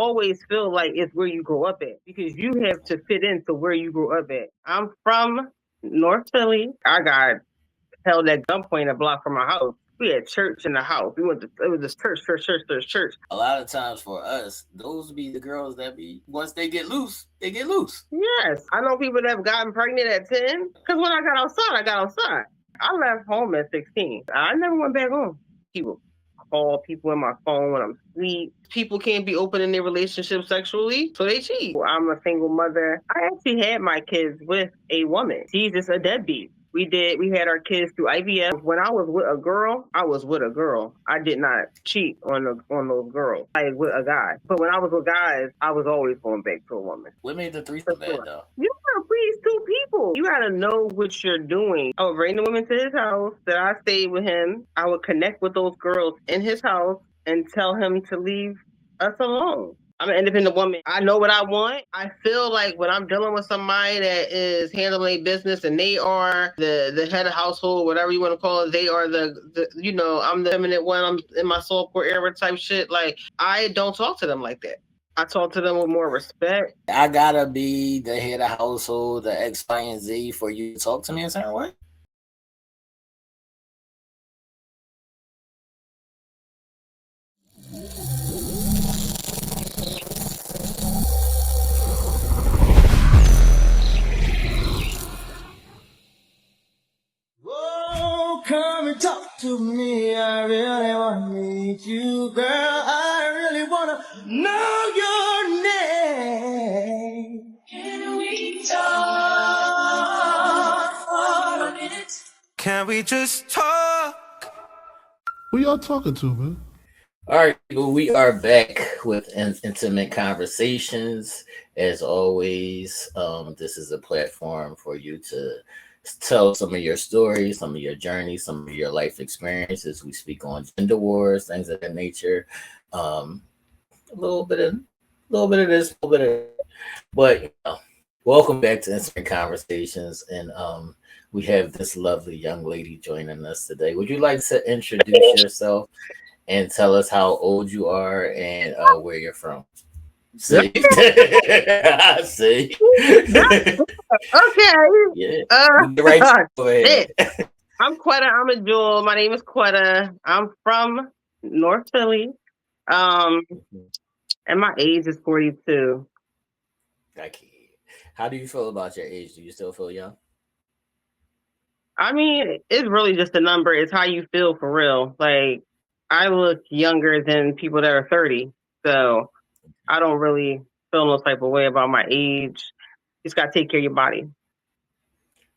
always feel like it's where you grow up at because you have to fit into where you grew up at. I'm from North Philly. I got held at gunpoint a block from my house. We had church in the house. We went to it was just church. A lot of times for us, those be the girls that be once they get loose, they get loose. Yes, I know people that have gotten pregnant at 10. Because when I got outside, I got outside. I left home at 16. I never went back home. People call people in my phone when I'm asleep. People can't be open in their relationship sexually, so they cheat. I'm a single mother. I actually had my kids with a woman. She's just a deadbeat. We had our kids through IVF. When I was with a girl, I was with a girl. I did not cheat on those girls. I was with a guy. But when I was with guys, I was always going back to a woman. What made the For threesome bad sure. though? You gotta please two people. You gotta know what you're doing. I would bring the woman to his house that I stayed with him. I would connect with those girls in his house and tell him to leave us alone. I'm an independent woman. I know what I want. I feel like when I'm dealing with somebody that is handling business and they are the head of household, whatever you want to call it, they are I'm the feminine one. I'm in my soul core era type shit. Like I don't talk to them like that. I talk to them with more respect. I gotta be the head of household, the X, Y, and Z for you to talk to me a certain way. Oh, come and talk to me. I really want to meet you, girl. I really want to know your name. Can we talk for a minute? Can we just talk? Who y'all talking to, man? All right, people, we are back with intimate conversations. As always, this is a platform for you to tell some of your stories, some of your journeys, some of your life experiences. We speak on gender wars, things of that nature. A little bit of this, a little bit of that. But welcome back to Intimate Conversations, and we have this lovely young lady joining us today. Would you like to introduce yourself and tell us how old you are and where you're from? See, see, Okay. yeah, Uh, we get right to it. I'm Quetta. I'm a jewel. My name is Quetta. I'm from North Philly. Um, and my age is 42. Okay. How do you feel about your age? Do you still feel young? I mean, it's really just a number. It's how you feel for real. Like, I look younger than people that are 30. So I don't really feel no type of way about my age. You just got to take care of your body.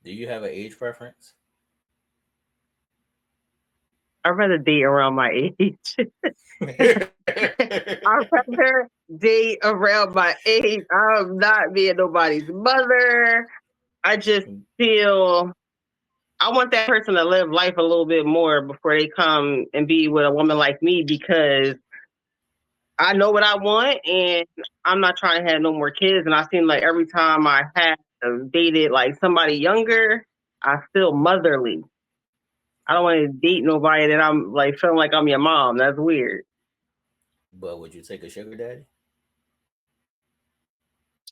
Do you have an age preference? I'd rather date around my age. I'd rather date around my age. I'm not being nobody's mother. I just feel I want that person to live life a little bit more before they come and be with a woman like me because I know what I want and I'm not trying to have no more kids. And I seem like every time I have dated like somebody younger, I feel motherly. I don't want to date nobody that I'm like feeling like I'm your mom. That's weird. But would you take a sugar daddy?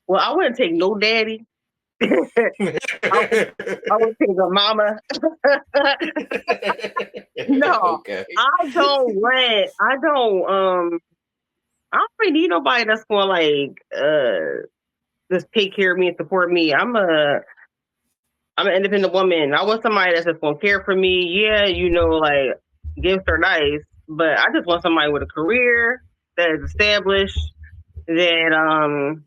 Well, I wouldn't take no daddy. I would take a mama. No, Okay. I don't really need nobody that's gonna like just take care of me and support me. I'm an independent woman. I want somebody that's just gonna care for me. Yeah, like gifts are nice, but I just want somebody with a career that is established that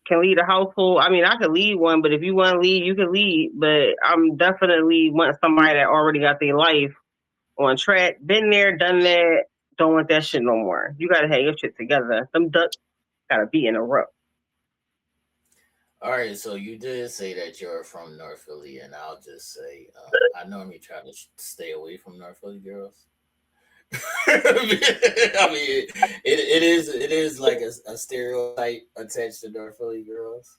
can lead a household. I mean, I could lead one, but if you want to lead, you can lead. But I'm definitely want somebody that already got their life on track, been there, done that. Don't want that shit no more. You gotta have your shit together. Some ducks gotta be in a row. All right, so you did say that you're from North Philly, and I'll just say I normally try to stay away from North Philly girls. I mean, it is like a stereotype attached to North Philly girls.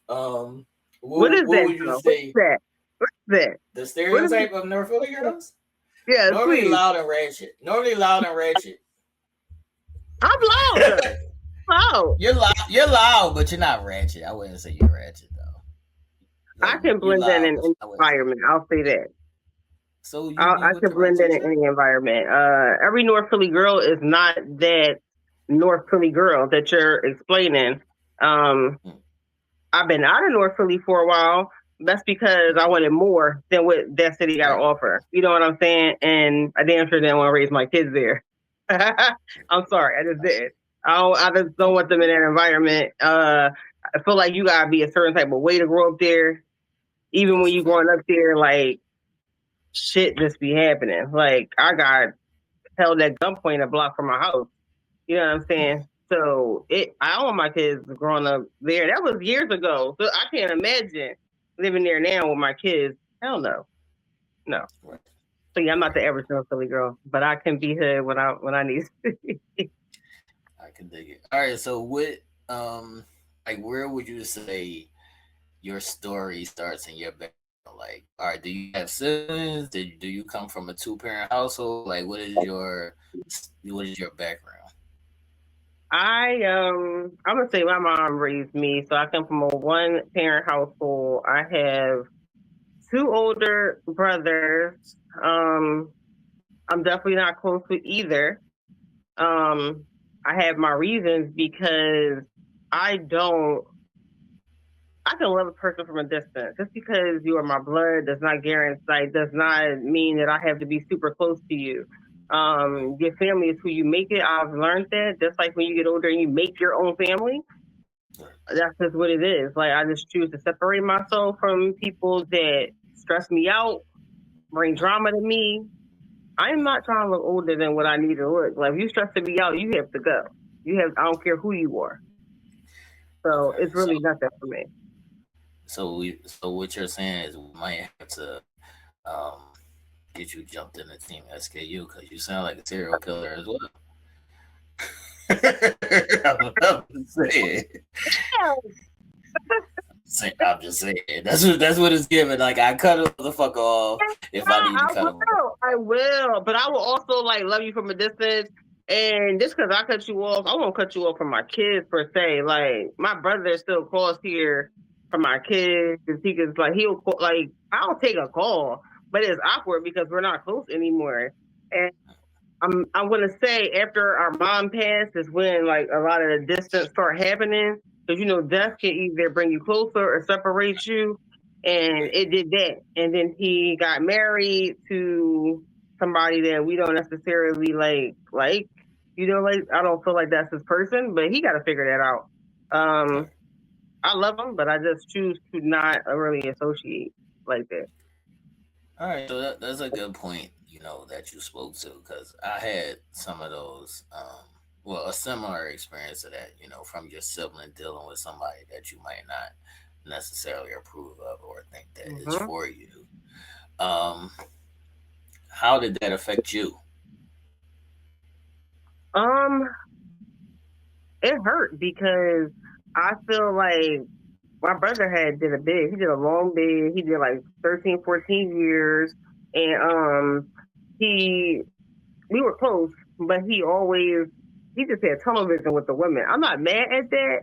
Um, What is what that would you though? What's say that? What's that? the What is it? stereotype of North Philly girls? Yes, Normally please. loud and ratchet. Normally loud and ratchet. I'm louder. loud. You're loud, but you're not ratchet. I wouldn't say you're ratchet though. I Like can you're blend in loud, but any I wouldn't say. environment. I'll say that. So you be I with can the blend in ratchet shit? any environment. Every North Philly girl is not that North Philly girl that you're explaining. Um, Mm, I've been out of North Philly for a while. That's because I mm, wanted more than what that city got to right. offer. You know what I'm saying? And I damn sure didn't want to raise my kids there. I'm sorry, I just didn't. I just don't want them in that environment. I feel like you gotta be a certain type of way to grow up there. Even when That's a you fact. growing up there, like shit just be happening. Like I got held at gunpoint a block from my house. You know what I'm Mm, saying? So I don't want my kids growing up there. That was years ago. So I can't imagine living there now with my kids. Hell no. No. right. So yeah, I'm not the Right. average North Philly girl, but I can be hood when I need to. I can dig it. All right. So what? Like, where would you say your story starts in your background? Like, all right, do you have siblings? Do you come from a two parent household? Like, what is your background? I'm gonna say my mom raised me, so I come from a one parent household. I have two older brothers. Um, I'm definitely not close with either. Um, I have my reasons because I don't. I can love a person from a distance. Just because you are my blood does not guarantee, like, does not mean that I have to be super close to you. Your family is who you make it. I've learned that. Just like when you get older and you make your own family, that's just what it is. Like I just choose to separate myself from people that stress me out, bring drama to me. I'm not trying to look older than what I need to look. Like if you stressing me out, you have to go. You have. I don't care who you are. So Okay. it's really nothing for me. So what you're saying is we might have to um get you jumped in the team SKU because you sound like a serial killer as well. I'm just saying. I'm just saying. That's what it's giving. Like I cut a motherfucker off if I need to I cut him off. will. I will. But I will also like love you from a distance. And just because I cut you off, I won't cut you off from my kids per se. Like my brother still calls here for my kids. He can like he'll call, like I'll take a call, but it's awkward because we're not close anymore. And I'm gonna say after our mom passed is when like a lot of the distance start happening because death can either bring you closer or separate you, and Right. it did that. And then he got married to somebody that we don't necessarily like. Like I don't feel like that's his person, but he got to figure that out. Right. Um, I love him, but I just choose to not really associate like that. All right. So that's a good point. That you spoke to because I had some of those. Well, a similar experience to that. From your sibling dealing with somebody that you might not necessarily approve of or think that is hmm for you. Um, how did that affect you? Um, it hurt because I feel like my brother had did a bid. He did a long bid. He did like 13, 14 years. And he we were close, but he just had tunnel vision with the women. I'm not mad at that,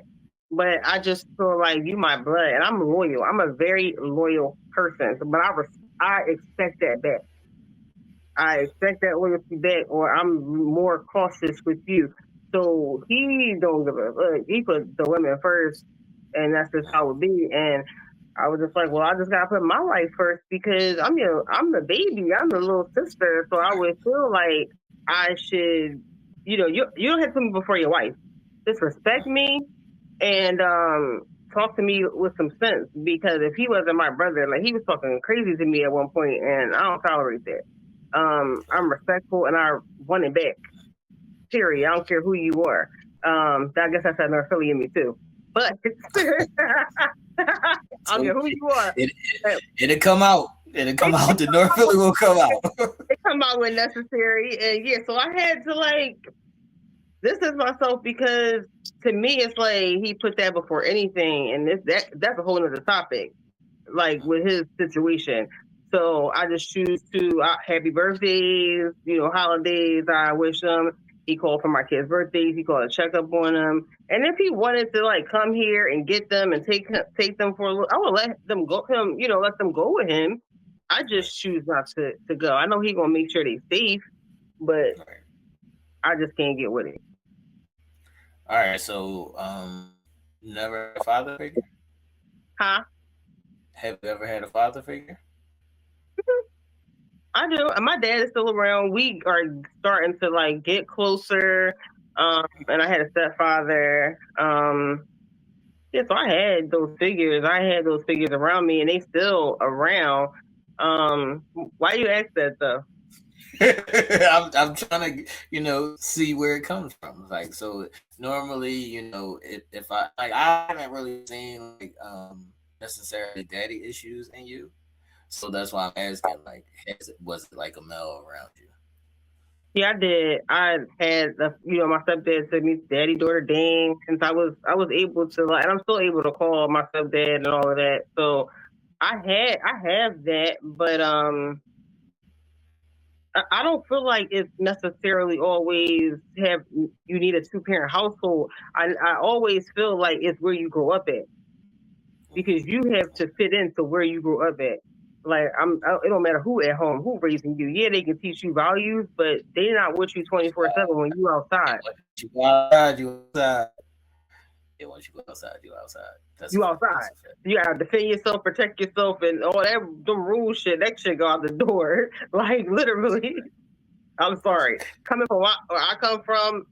but I just feel like you my blood and I'm loyal. I'm a very loyal person. But I expect that back. I expect that loyalty back, or I'm more cautious with you. So he don't give a look. He put the women first, and that's just how it be. And I was just like, well, I just gotta put my life first because I'm the baby, I'm the little sister. So I would feel like I should, you don't have to put me before your wife. Just respect me and talk to me with some sense because if he wasn't my brother, like he was talking crazy to me at one point, and I don't tolerate that. I'm respectful and I want it back. Period. I don't care who you are. I guess that's that North Philly in me too. But I don't So care who you are. it it'll come out. It'll come out. The North Philly will come out. They come out when necessary, and yeah. So I had to like distance myself because to me it's like he put that before anything, and that's a whole other topic. Like with his situation. So I just choose to happy birthdays, holidays. I wish him. He called for my kids' birthdays. He called to check up on them. And if he wanted to like come here and get them and take them for a little, I would let them go. Let them go with him. I Right. just choose not to go. I know he gonna make sure they safe, but Right. I just can't get with it. All right. So, never had a father figure. Huh? Have you ever had a father figure? I do. And my dad is still around. We are starting to like get closer. And I had a stepfather. Yeah, so I had those figures. I had those figures around me, and they still around. Why you ask that though? I'm trying to see where it comes from. Like, so normally, if I haven't really seen like necessarily daddy issues in you, so that's why I'm asking. Like, was it like a male around you? Yeah, I did. I had my stepdad said me daddy daughter dang since I was able to like, and I'm still able to call my stepdad and all of that. So I have that, but I don't feel like it's necessarily always have you need a two-parent household. I always feel like it's where you grow up at because you have to fit into where you grew up at. Like it don't matter who at home, who raising you. Yeah, they can teach you values, but they're not with you 24/7 when you outside. You go outside, you outside. Yeah, once you go outside, you outside. That's a You fact. outside. That's a fact. You gotta defend yourself, protect yourself, and all that the rule shit. That shit go out the door. Like literally. I'm sorry. Coming from where I come from,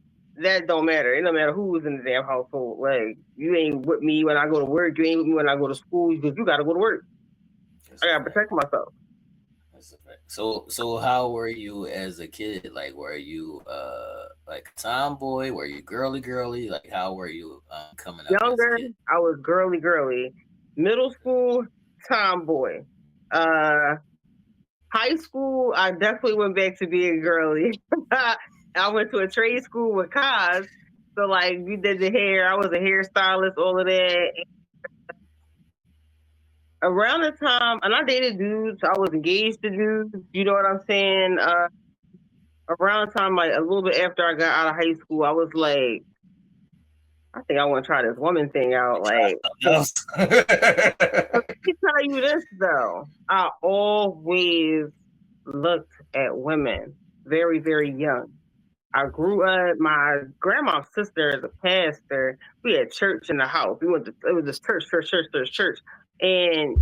that don't matter. It don't matter who's in the damn household. Like you ain't with me when I go to work. You ain't with me when I go to school because you gotta go to work. That's I a gotta fact. protect myself. That's a fact. So how were you as a kid? Like, were you like a tomboy? Were you girly girly? Like, how were you coming up as a Younger, kid? I was girly girly. Middle school, tomboy. Uh, High school, I definitely went back to being girly. I went to a trade school with Kaz. So like we did the hair. I was a hairstylist, all of that. Around the time, and I dated dudes. I was engaged to dudes. You know what I'm saying? Around the time, like a little bit after I got out of high school, I was like, I think I want to try this woman thing out. Like, let me tell you this though. I always looked at women very, very young. I grew up. My grandma's sister is a pastor. We had church in the house. We went to it was this church, and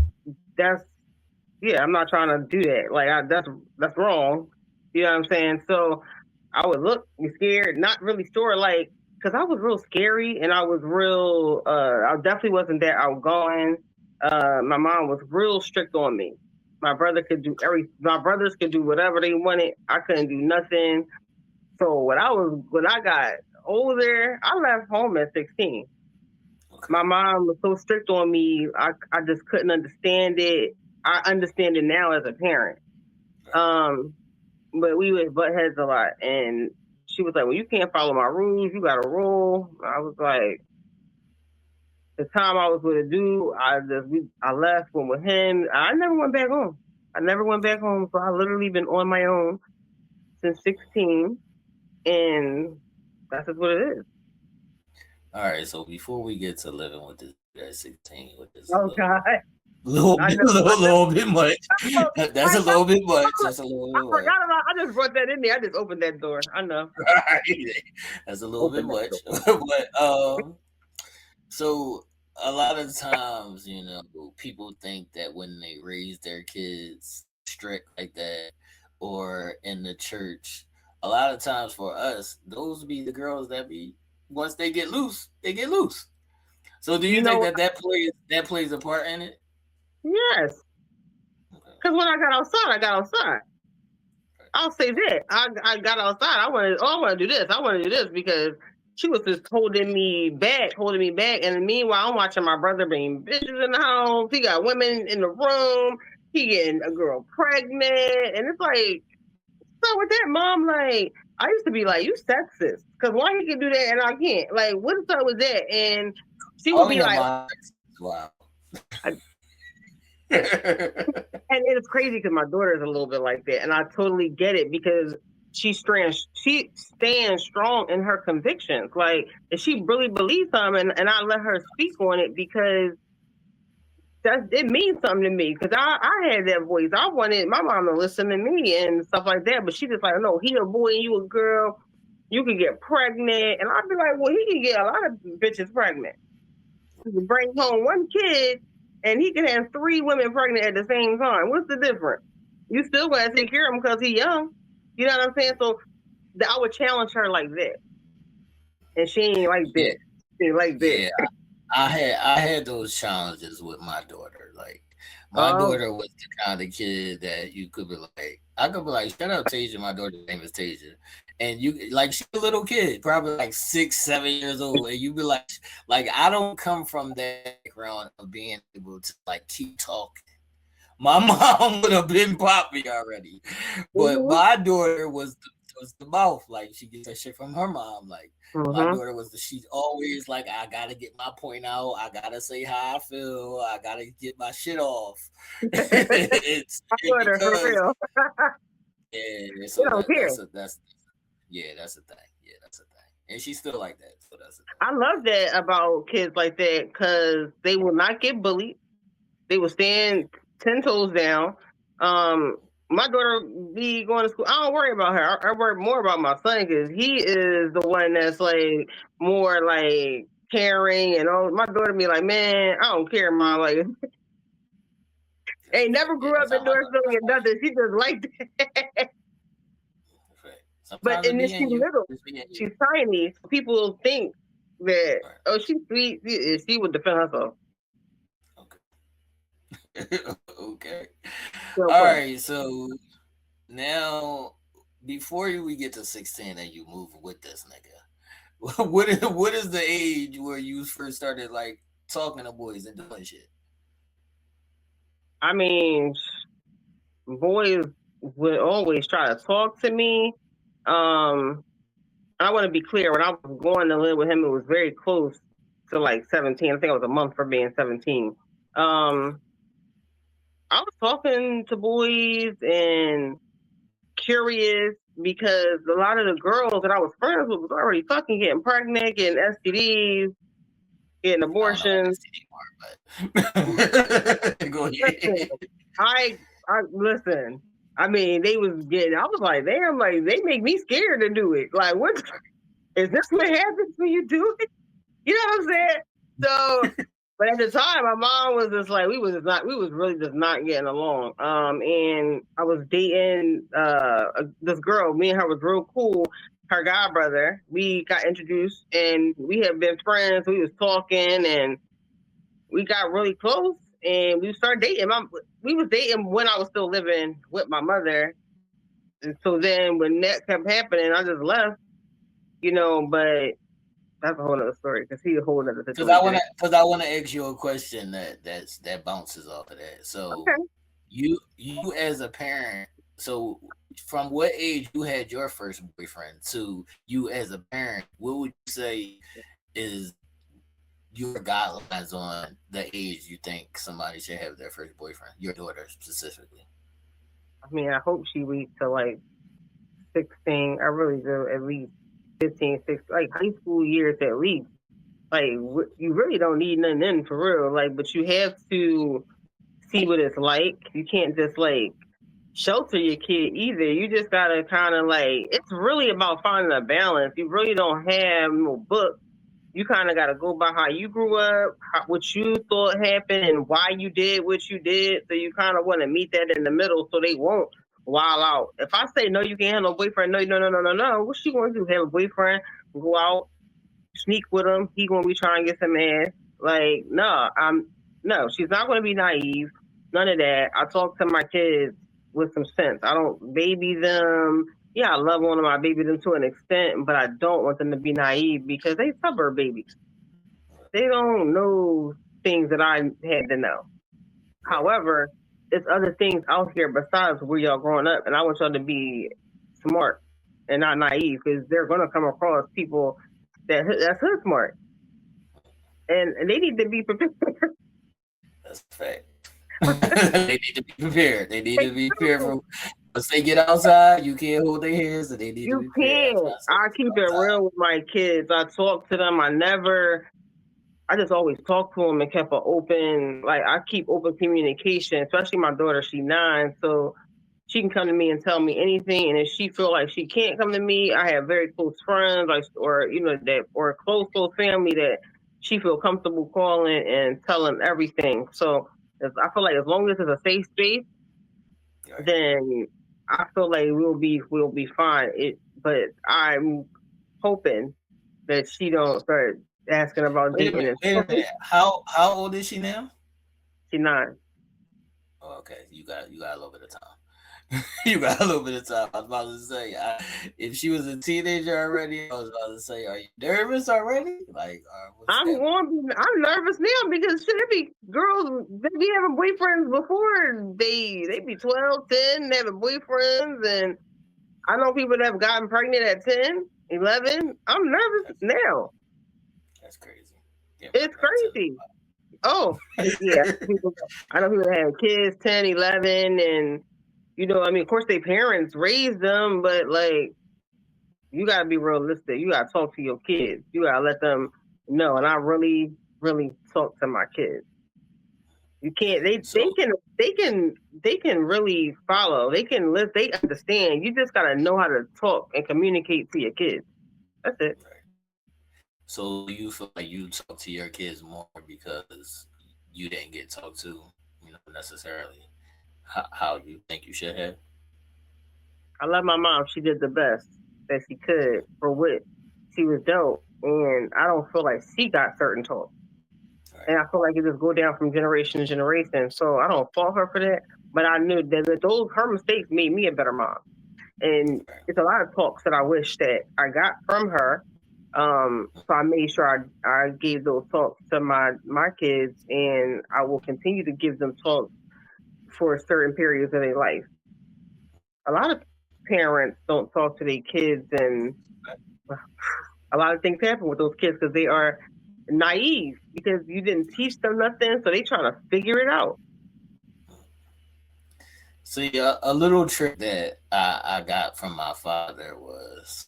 that's yeah, I'm not trying to do that. Like that's wrong. You know what I'm saying? So I would look be scared, not really sure, like because I was real scary and I was real. I definitely wasn't that outgoing. My mom was real strict on me. My brothers could do whatever they wanted. I couldn't do nothing. So when I got older, I left home at 16. Okay. My mom was so strict on me. I just couldn't understand it. I understand it now as a parent. Right. Um, but we would butt heads a lot, and she was like, "Well, you can't follow my rules. You got to rule." I was like, the time I was with a dude, I left, went with him. I never went back home. I never went back home. So I literally been on my own since 16, and that's just what it is. All right. So before we get to living with this at 16, which is a Oh God, little I bit, know. little bit much. Oh, That's I, a little bit much. That's a little I bit much. forgot about. I just brought that in there. I just opened that door. I know. That's a little bit Open that much, door. but so a lot of times, people think that when they raise their kids strict like that, or in the church, a lot of times for us, those be the girls that be once they get loose, they get loose. So, do You you think know, that plays a part in it? yes. Okay. Because when I got outside, I got outside. I'll say that. I got outside. I want to do this. I want to do this because she was just holding me back. And meanwhile, I'm watching my brother bring bitches in the house. He got women in the room. He getting a girl pregnant. And it's like, so with that, mom, like, I used to be like, you sexist. Because why he can do that and I can't? Like, what's up with that? And she would Calling be your like, mom, wow. I, and it's crazy because my daughter is a little bit like that. And I totally get it because she stands strong in her convictions. Like if she really believes something, and I let her speak on it because it means something to me. Because I had that voice. I wanted my mom to listen to me and stuff like that. But she just like, no, he a boy and you a girl. You can get pregnant, and I'd be like, well, he can get a lot of bitches pregnant. He can bring home one kid, and he can have three women pregnant at the same time. What's the difference? You still gonna take care of him because he's young. You know what I'm saying? So I would challenge her like that, and she ain't like Yeah, that. She ain't like that. yeah. I had those challenges with my daughter. Like my Oh, daughter was the kind of kid that you could be like, I could be like, shut up, Tasia. My daughter's name is Tasia, and you like she's a little kid, probably like 6, 7 years old, and you be like I don't come from that background of being able to like keep talking. My mom would have been poppy already, but mhm, my daughter was the mouth. Like she gets that shit from her mom. Like my mhm. daughter she's always like, I gotta get my point out. I gotta say how I feel. I gotta get my shit off. it's I put her for because real. yeah. They So don't that care. that's yeah, that's a thing. Yeah, that's a thing. And she's still like that. So that's a thing. I love that about kids like that because they will not get bullied. They will stand 10 toes down. Um, my daughter be going to school. I don't worry about her. I worry more about my son because he is the one that's like more like caring and all. My daughter be like, man, I don't care, mom. Like, That's a ain't fact. never Yeah, grew up that's how in my Northville or nothing. She just like that. that's a fact. But Sometimes it and then be she's in you. little. It's be in you. She's tiny. So people think that Right. oh she's sweet. She would defend herself. Okay. Okay. So, All but right. So now, before we get to 16 and you move with this nigga, what is the age where you first started like talking to boys and doing shit? I mean, boys would always try to talk to me. Um, I want to be clear. When I was going to live with him, it was very close to like 17. I think it was a month for being 17. Um, I was talking to boys and curious because a lot of the girls that I was friends with was already fucking getting pregnant, getting STDs, getting I don't know what abortions. STD part, but go Listen, ahead. I listen. I mean, they was getting. I was like, damn, like they make me scared to do it. Like, what is this? What happens when you do it? You know what I'm saying? So, but at the time, my mom was just like, we was really just not getting along. And I was dating this girl. Me and her was real cool. Her god brother. We got introduced, and we had been friends. We was talking, and we got really close and we started dating. We was dating when I was still living with my mother. And so then when that kept happening, I just left, but that's a whole other story because he's a whole other Because I wanna situation. because I wanna ask you a question that bounces off of that. So Okay. you as a parent, so from what age you had your first boyfriend to you as a parent, what would you say is your guidelines on the age you think somebody should have their first boyfriend, your daughter specifically? I mean, I hope she reached to like 16. I really do, at least 15, 16, like high school years at least. Like, you really don't need nothing in for real. Like, but you have to see what it's like. You can't just like shelter your kid either. You just gotta kind of like it's really about finding a balance. You really don't have no book. You kind of gotta go by how you grew up, what you thought happened, and why you did what you did. So you kind of want to meet that in the middle, so they won't wild out. If I say no, you can't have no boyfriend. No, no, no, no, no, no. What's she gonna do? Have a boyfriend? Go out, sneak with him? He gonna be trying to get some ass? Like, no, no. She's not gonna be naive. None of that. I talk to my kids with some sense. I don't baby them. Yeah, I love one of my baby them to an extent, but I don't want them to be naive because they suburb babies. They don't know things that I had to know. Right. However, there's other things out here besides where y'all growing up, and I want y'all to be smart and not naive because they're gonna come across people that's hood smart, and they need to be prepared. That's a fact. They need to be prepared. They need to be prepared for. Once they get outside, you can't hold their hands, and they need to You be paired. That's why can't. I say I get keep it outside. real with my kids. I talk to them. I just always talk to them and kept an open, like I keep open communication, especially my daughter, she 9. So she can come to me and tell me anything. And if she feel like she can't come to me, I have very close friends, like, or, that, or close family that she feel comfortable calling and telling everything. So I feel like as long as it's a safe space, Right. then I feel like we'll be fine. But I'm hoping that she don't start asking about Wait a dating minute. and Wait a stuff. minute. How old is she now? She not. Oh, okay, you got a little bit of time. You got a little bit of time. I was about to say, if she was a teenager already, I was about to say, are you nervous already? Like, what's happening? I'm nervous now because shit, there be girls they be having boyfriends before they be 12, 10, they having boyfriends, and I know people that have gotten pregnant at 10, 11. I'm nervous That's now. that's crazy. Getting It's pregnant at 10. crazy. Oh, yeah. I know people that have kids 10, 11, and I mean, of course, their parents raised them, but like, you gotta be realistic. You gotta talk to your kids. You gotta let them know. And I really, really talk to my kids. You can't. They So, can they can they can really follow. They can live. They understand. You just gotta know how to talk and communicate to your kids. That's it. right. So you feel like you talk to your kids more because you didn't get talked to, necessarily how you think you should have. I love my mom. She did the best that she could for what she was dealt, and I don't feel like she got certain talk. Right. And I feel like it just go down from generation to generation. So I don't fault her for that. But I knew that those her mistakes made me a better mom. And Right. it's a lot of talks that I wish that I got from her. So I made sure I gave those talks to my kids, and I will continue to give them talks for certain periods of their life. A lot of parents don't talk to their kids, and a lot of things happen with those kids because they are naive because you didn't teach them nothing, so they trying to figure it out. See, a little trick that I got from my father was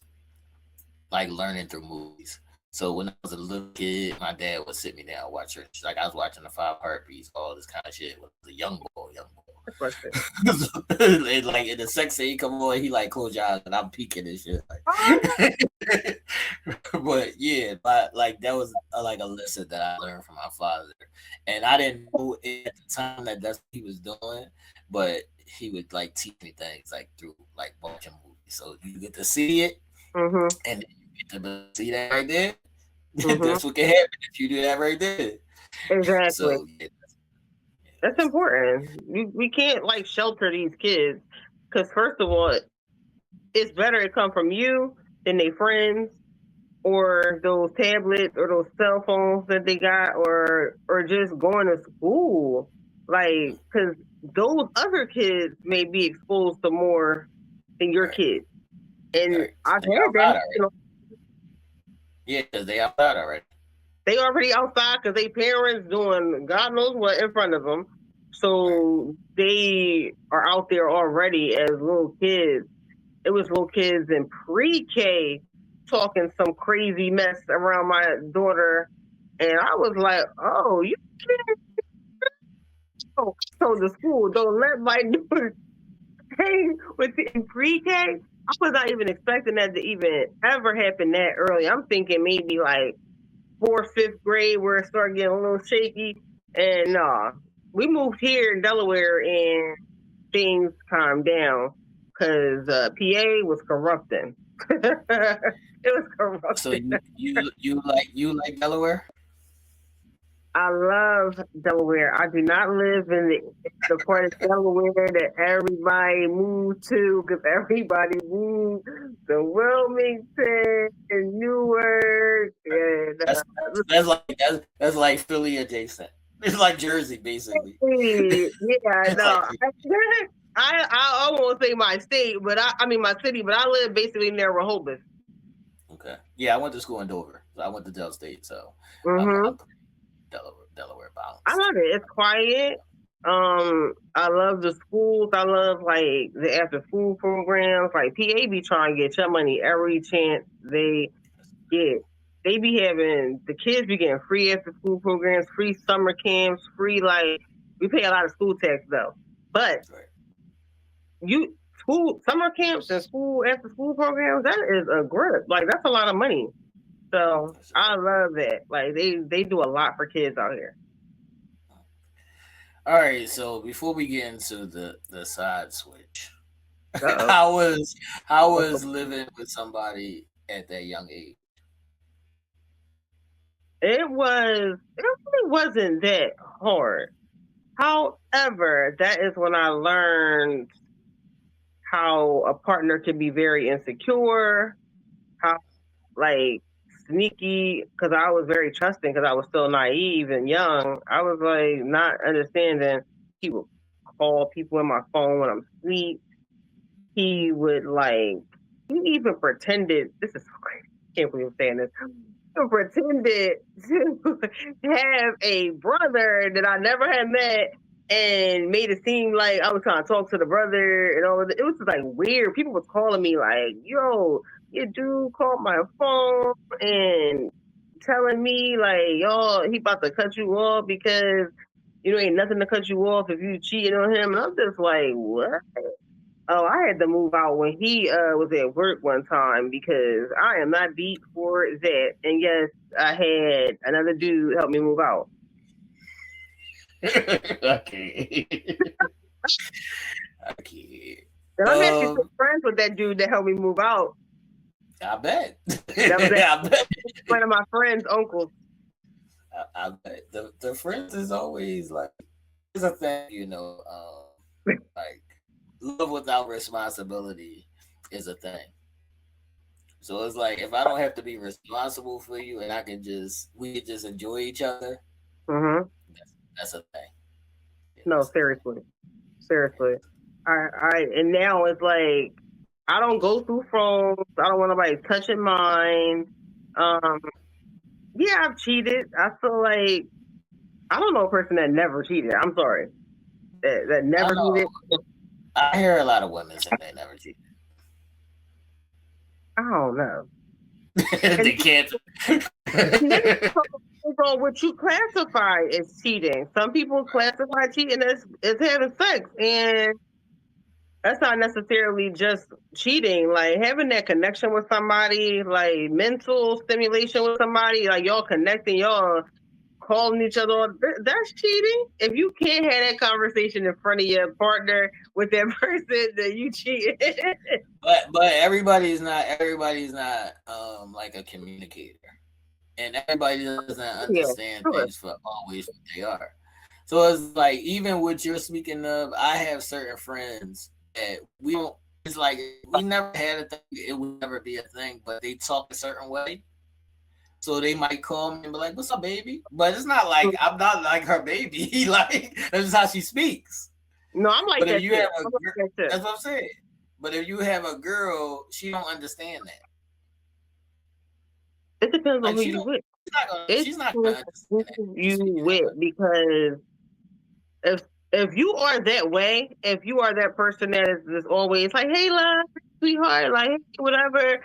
like learning through movies. So when I was a little kid, my dad would sit me down and watch church. Like I was watching the Five Heartbeats, all this kind of shit. When I was a young boy. That's what I said. And, like in the sex scene come on, he like close your eyes and I'm peeking and shit. Like, but yeah, like that was like a lesson that I learned from my father, and I didn't know at the time that that's what he was doing, but he would like teach me things like through like watching movies. So you get to see it, Mhm. and then you get to see that right there. Mhm. That's what can happen if you do that right there. Exactly. So yeah, That's important. We can't like shelter these kids because first of all, it's better it come from you than their friends or those tablets or those cell phones that they got or just going to school. Like, because those other kids may be exposed to more than your right, kids. And right. I've They had that outside happen. already. Yeah, because they outside already. They already outside because they parents doing God knows what in front of them. Right. So they are out there already as little kids. It was little kids in pre-K talking some crazy mess around my daughter, and I was like, "Oh, you can't go." So the school don't let my daughter hang with in pre-K. I was not even expecting that to even ever happen that early. I'm thinking maybe like fourth, fifth grade where it started getting a little shaky. And we moved here in Delaware and things calmed down because PA was corrupting. It was So corrupting. you like Delaware? I love Delaware. I do not live in the part of Delaware that everybody moved to because everybody moved to Wilmington and Newark and That's like Philly adjacent. It's like Jersey basically. yeah, It's like no. I won't say my state, but I mean my city, but I live basically near Rehoboth. okay. Yeah, I went to school in Dover. So I went to Del State, so I'm Hmm. pretty Delaware I balanced. love it. It's quiet. I love the schools. I love like the after school programs. Like PA be trying to get your money every chance they get. They be having the kids be getting free after school programs, free summer camps, free like we pay a lot of school tax though. But Right. you school summer camps and school after school programs, that is a grip. Like that's a lot of money. So That's a I fact. love that. Like they do a lot for kids out here. All right, so before we get into the side switch, Uh how was how oh. was living with somebody at that young age? It really wasn't that hard. However, that is when I learned how a partner can be very insecure, how like sneaky, because I was very trusting because I was still naive and young. I was like not understanding. He would call people in my phone when I'm asleep. He would like, he even pretended, this is so crazy. I can't believe I'm saying this. He pretended to have a brother that I never had met and made it seem like I was trying to talk to the brother and all of that. It was just like weird. People was calling me like, yo, your dude called my phone and telling me like, yo, he about to cut you off because you know ain't nothing to cut you off if you cheating on him. And I'm just like, what? Oh, I had to move out when he was at work one time because I am not beat for that. And yes, I had another dude help me move out. Okay. Okay. And I'm actually still Um, friends with that dude that helped me move out. I bet. That was I bet. one of my friend's uncles. I bet the friends is always like it's a thing, like love without responsibility is a thing. So it's like if I don't have to be responsible for you and we could just enjoy each other, hmm that's a thing. Yeah, No, that's a thing. seriously, seriously. And now it's like I don't go through phones. I don't want nobody touching mine. Um, yeah, I've cheated. I feel like I don't know a person that never cheated. I'm sorry, that I never cheated. know. I hear a lot of women say they never cheat. I don't know. And They can't. then it depends on what you classify as cheating. Some people classify cheating as having sex, and that's not necessarily just cheating. Like having that connection with somebody, like mental stimulation with somebody, like y'all connecting, y'all calling each other. That's cheating. If you can't have that conversation in front of your partner with that person, then you cheating. But everybody's not like a communicator, and everybody doesn't Yeah, understand sure. things for always what they are. So it's like even what you're speaking of, I have certain friends that we don't. It's like we never had a thing. It would never be a thing, but they talk a certain way. So they might call me and be like, "What's up, baby?" But it's not like I'm not like her baby. Like that's just how she speaks. No, I'm like But if that you too. have a I'm like girl, that too. that's what I'm saying. But if you have a girl, she don't understand that. It depends on Like who you with. It she's not depends gonna on understand that who you you speaking that with way. because if you are that way, if you are that person that is always like, "Hey, love, sweetheart," like hey, whatever.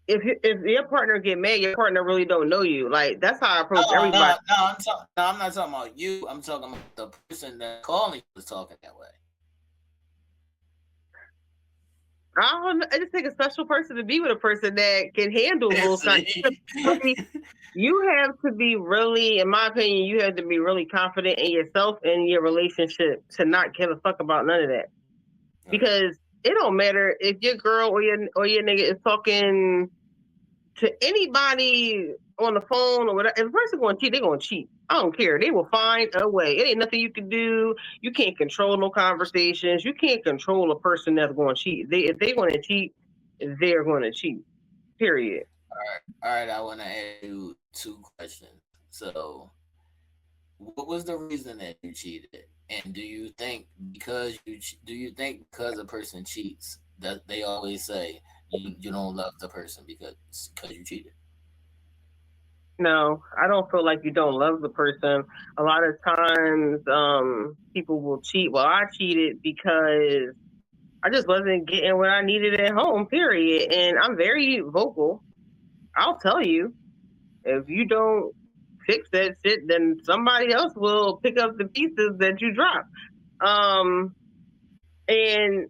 If your partner get mad, your partner really don't know you. Like that's how I approach No, everybody. no, no. I'm not talking about you. I'm talking about the person that calling you is talking that way. I don't know. It just take a special person to be with a person that can handle those kind. See? You have to be really, in my opinion, you have to be really confident in yourself and your relationship to not give a fuck about none of that. Right. Because it don't matter if your girl or your nigga is talking to anybody on the phone or whatever. If a person going to cheat, they going to cheat. I don't care. They will find a way. It ain't nothing you can do. You can't control no conversations. You can't control a person that's going to cheat. If they going to cheat, they're going to cheat. Period. All right. I want to ask you two questions. So, what was the reason that you cheated? And do you think because a person cheats that they always say you don't love the person because you cheated? No, I don't feel like you don't love the person. A lot of times, people will cheat. Well, I cheated because I just wasn't getting what I needed at home, period. And I'm very vocal. I'll tell you, if you don't fix that shit, then somebody else will pick up the pieces that you drop. Um, and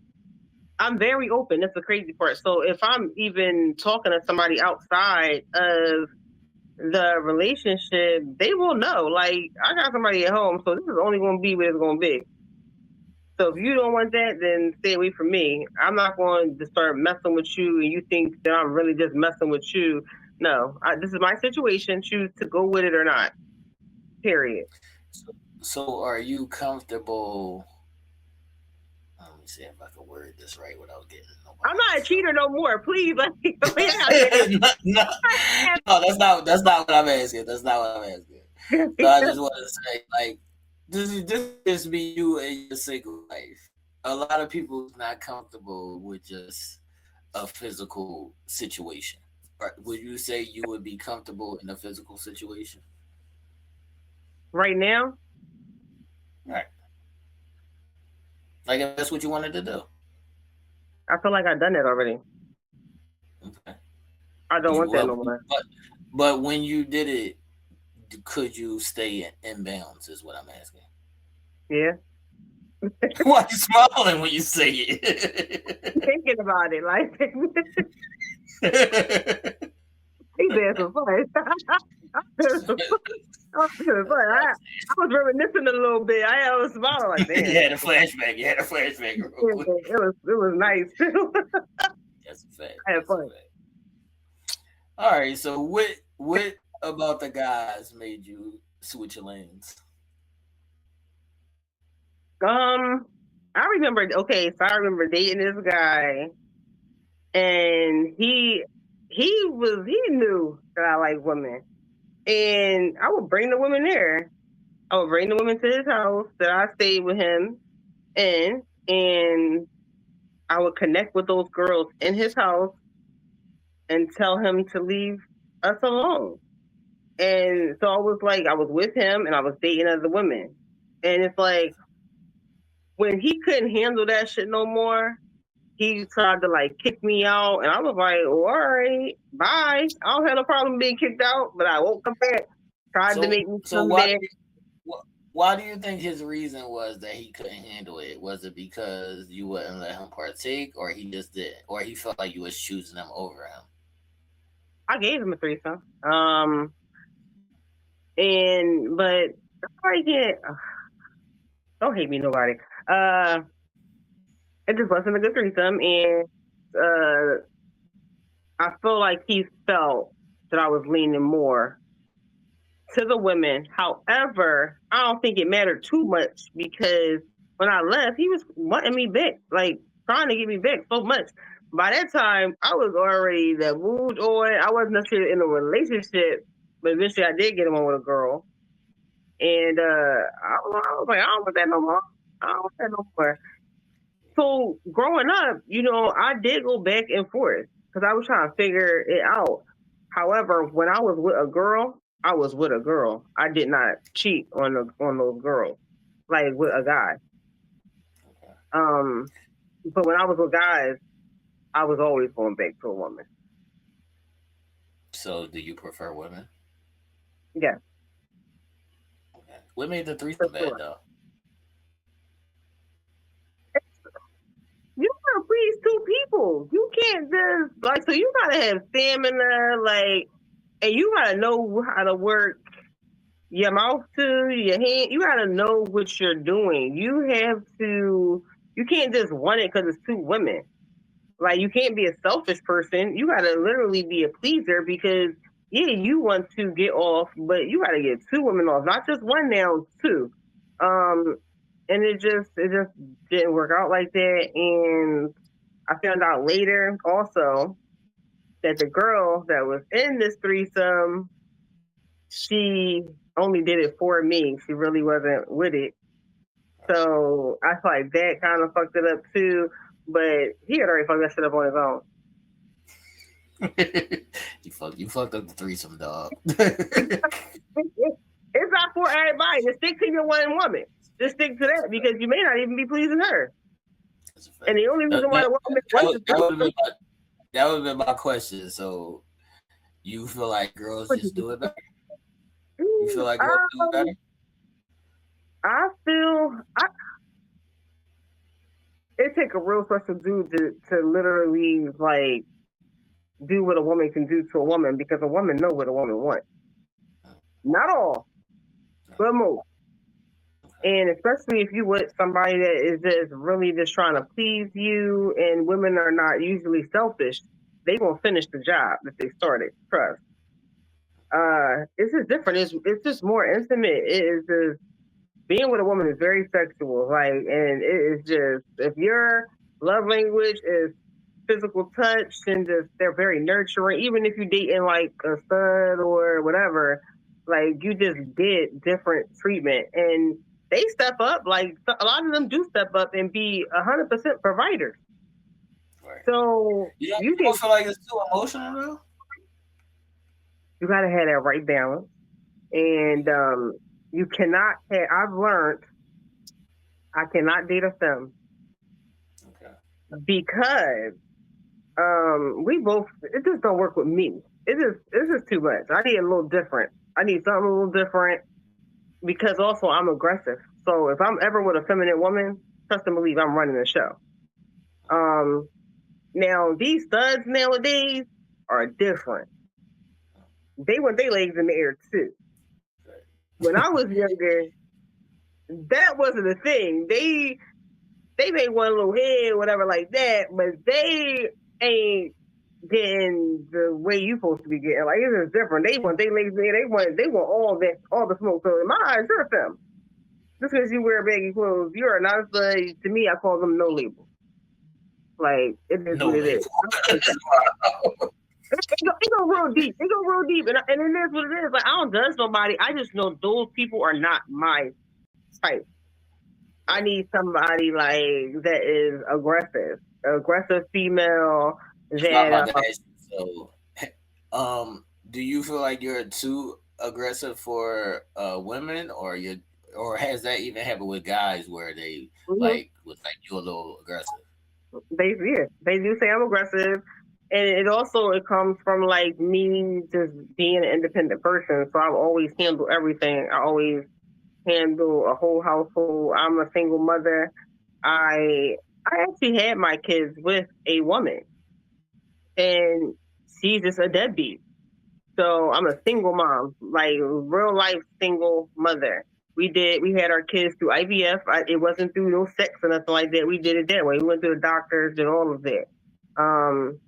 I'm very open. That's the crazy part. So if I'm even talking to somebody outside of the relationship, they will know. Like, I got somebody at home, so this is only going to be what it's going to be. So if you don't want that, then stay away from me. I'm not going to start messing with you, and you think that I'm really just messing with you. No, this is my situation. Choose to go with it or not. Period. So are you comfortable? Let me see if I can word this right without getting I'm nobody in not a cheater trouble. no more. Please, like, no, no, no, that's not what I'm asking. That's not what I'm asking. So I just want to say, like, this just be you and your single life. A lot of people is not comfortable with just a physical situation. Right? Would you say you would be comfortable in a physical situation? right now, Right. Like if that's what you wanted to do. I feel like I've done it already. Okay. I don't You want that well, no more. but when you did it, could you stay in bounds? Is what I'm asking. Yeah, Why are you smiling when you say it? thinking about it, like he's there for fun. I was reminiscing a little bit. I was smiling like, You damn, had a flashback. You had a flashback real quick. it was nice. That's a fact. I had That's a fun. fact. All right. So what about the guys made you switch your lanes? Um, I remember. Okay, so I remember dating this guy, and he knew that I like women, and I would bring the women there. I would bring the women to his house that I stayed with him in, and I would connect with those girls in his house and tell him to leave us alone. And so I was like, I was with him and I was dating other women. And it's like when he couldn't handle that shit no more, he tried to like kick me out. And I was like, all right, bye. I don't have no problem being kicked out, but I won't come back. Tried to So make me so come why back. why do you think his reason was that he couldn't handle it? Was it because you wouldn't let him partake, or he just did, or he felt like you was choosing him over him? I gave him a threesome. But I can't. Don't hate me, nobody. Uh, it just wasn't a good threesome, and uh, I feel like he felt that I was leaning more to the women. However, I don't think it mattered too much because when I left, he was wanting me back, like trying to get me back so much. By that time, I was already that moved on. I wasn't necessarily in a relationship, but eventually I did get him on with a girl. And I was like, I don't want that no more. I don't want that no more. So growing up, I did go back and forth because I was trying to figure it out. However, when I was with a girl, I was with a girl. I did not cheat on those girls like with a guy. Okay. Um, but when I was with guys, I was always going back to a woman. So do you prefer women? Yeah, Okay. What made the for threesome bad sure. though? You gotta please two people. You can't just like so. You gotta have stamina, like, and you gotta know how to work your mouth to your hand. You gotta know what you're doing. You can't just want it because it's two women. Like, you can't be a selfish person. You gotta literally be a pleaser because, yeah, you want to get off, but you gotta get two women off, not just one now, two. Um, and it just didn't work out like that. And I found out later also that the girl that was in this threesome, she only did it for me. She really wasn't with it. So I feel like that kind of fucked it up too. But he had already fucked that shit up on his own. you fucked up the threesome, dog. It's not for everybody. Just stick to your one woman. Just stick to that because you may not even be pleasing her. That's a fact. And the only reason why That, the woman wants to that would have been my question. So you feel like girls just do it better? You feel like girls do it better? I feel it take a real special dude to literally like do what a woman can do to a woman because a woman know what a woman wants. Not all, but most. And especially if you with somebody that is just really just trying to please you, and women are not usually selfish, they gonna finish the job that they started. Trust. It's just different. It's just more intimate. It is just being with a woman is very sexual. Like, and it is just if your love language is physical touch and just they're very nurturing. Even if you dating like a stud or whatever, like you just get different treatment and they step up. Like a lot of them do step up and be 100% providers. Right. So You don't feel like it's too emotional though? You gotta have that right balance, and you cannot. I've learned I cannot date a femme Okay. because we both it just don't work with me. It's just too much. I need a little different. I need something a little different because also I'm aggressive. So if I'm ever with a feminine woman, trust and believe I'm running the show. Now these studs nowadays are different. They want their legs in the air too. When I was younger, that wasn't a thing. They may want a little head, whatever like that, but they ain't getting the way you supposed to be getting. Like it's just different. They want they lazy. They want all the smoke. So in my eyes, you're a femme. Just because you wear baggy clothes, you are not a stud. To me, I call them no label. Like it is No what it label. is. It go real deep. It go real deep, and it is what it is. Like I don't judge nobody. I just know those people are not my type. I need somebody like that is aggressive female That's what I'm that about to ask you. So, do you feel like you're too aggressive for women, or has that even happened with guys where they mhm, like was like you a little aggressive? they do say I'm aggressive, and it comes from like me just being an independent person. So I've always handled everything. I always handle a whole household. I'm a single mother. I I actually had my kids with a woman, and she's just a deadbeat. So I'm a single mom, like real life single mother. We had our kids through IVF. It wasn't through no sex or nothing like that. We did it that way. We went to the doctors and all of that. Um,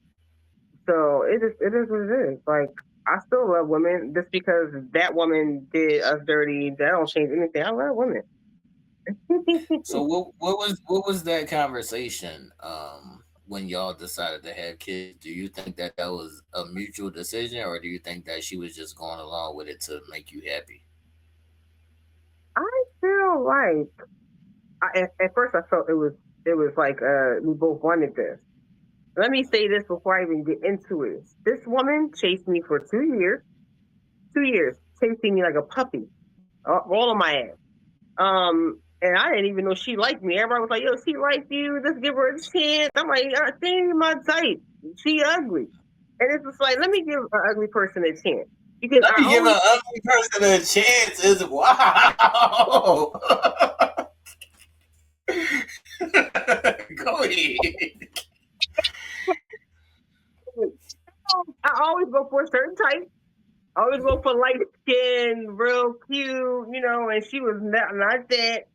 so it is what it is. Like I still love women just because that woman did us dirty. That don't change anything. I love women. So what was that conversation when y'all decided to have kids? Do you think that that was a mutual decision, or do you think that she was just going along with it to make you happy? I feel like at first I felt it was like we both wanted this. Let me say this before I even get into it. This woman chased me for 2 years. 2 years chasing me like a puppy, all on my ass. And I didn't even know she liked me. Everybody was like, "Yo, she likes you. Let's give her a chance." I'm like, "She ain't my type. She ugly." And it's just like, let me give an ugly person a chance because Let I me give always an ugly person a chance. Is wow. Go ahead. I always go for a certain type. I always go for light skin, real cute, and she was not that.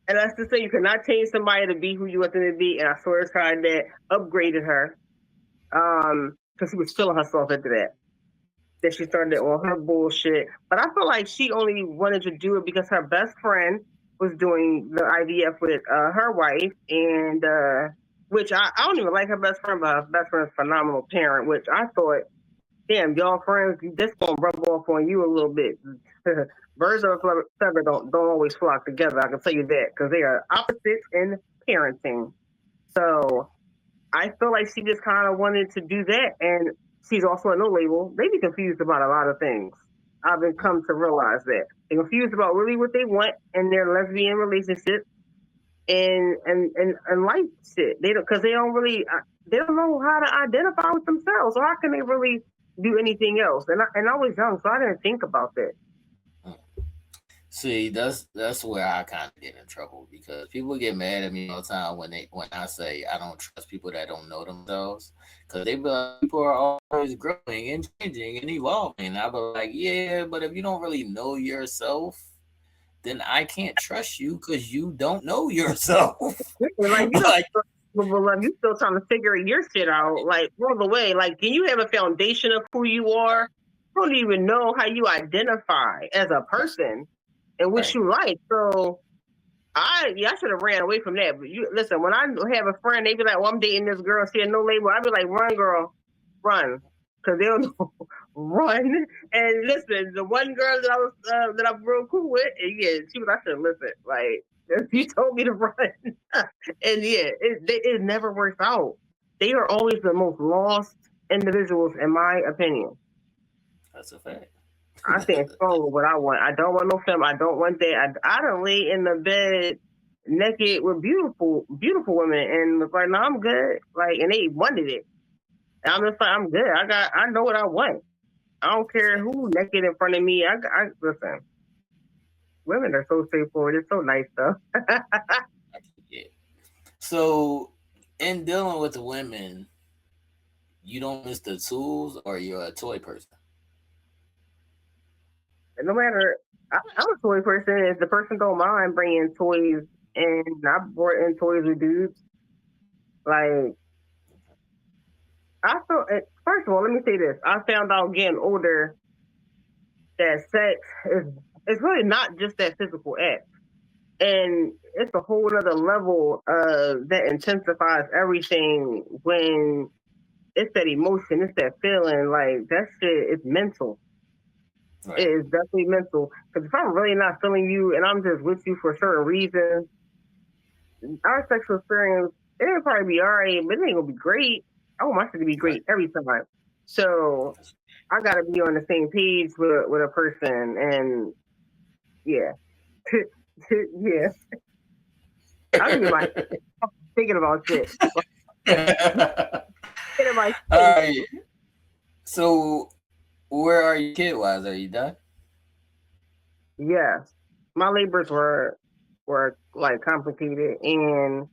And that's to say, you cannot change somebody to be who you want them to be. And I swear to God that upgraded her, because she was feeling herself into that. Then she started on her bullshit. But I feel like she only wanted to do it because her best friend was doing the IVF with her wife, and which I don't even like her best friend, but her best friend's a phenomenal parent. Which I thought, damn, y'all friends, this gonna rub off on you a little bit. Birds of a feather don't always flock together. I can tell you that because they are opposites in parenting. So I feel like she just kind of wanted to do that, and she's also a no label. They be confused about a lot of things. I've been come to realize that they're confused about really what they want in their lesbian relationship and life shit. They don't because they don't know how to identify with themselves. So how can they really do anything else? And I was young, so I didn't think about that. See, that's where I kind of get in trouble because people get mad at me all the time when I say I don't trust people that don't know themselves because they be like people are always growing and changing and evolving. And I be like, yeah, but if you don't really know yourself, then I can't trust you because you don't know yourself. Like you don't Like, capable of you still trying to figure your shit out. Like all the way. Like can you have a foundation of who you are? You don't even know how you identify as a person and what right, you like. So I should have ran away from that. But you listen, when I have a friend, they be like, "Well, I'm dating this girl. She had no label." I be like, "Run, girl, run," because they'll know. Run and listen. The one girl that I'm real cool with, and yeah, she was. I should listen. Like yeah, you told me to run, and yeah, it never works out. They are always the most lost individuals, in my opinion. that's a fact. I stand strong with what I want. I don't want no film. I don't want that. I don't lay in the bed naked with beautiful women and was like, no, I'm good. Like, and they wanted it. And I'm just like, I'm good. I know what I want. I don't care who naked in front of me. I listen. Women are so straightforward. It's so nice though. Yeah. So, in dealing with the women, you don't miss the tools, or you're a toy person. And no matter, I'm a toy person. If the person don't mind bringing toys, and I brought in toys with dudes, like I feel. First of all, let me say this. I found out getting older that sex is it's really not just that physical act, and it's a whole other level that intensifies everything when it's that emotion, it's that feeling. Like that shit is mental. It Right. is definitely mental. Because if I'm really not feeling you and I'm just with you for certain reasons, our sexual experience it'll probably be all right, but it ain't gonna be great. I want my shit to be Right. great every time. So I gotta be on the same page with a person, and yeah, yeah. I be in my thinking about shit, like, thinking about All shit. right. So, where are you kid wise? Are you done? Yes, my labors were like complicated, and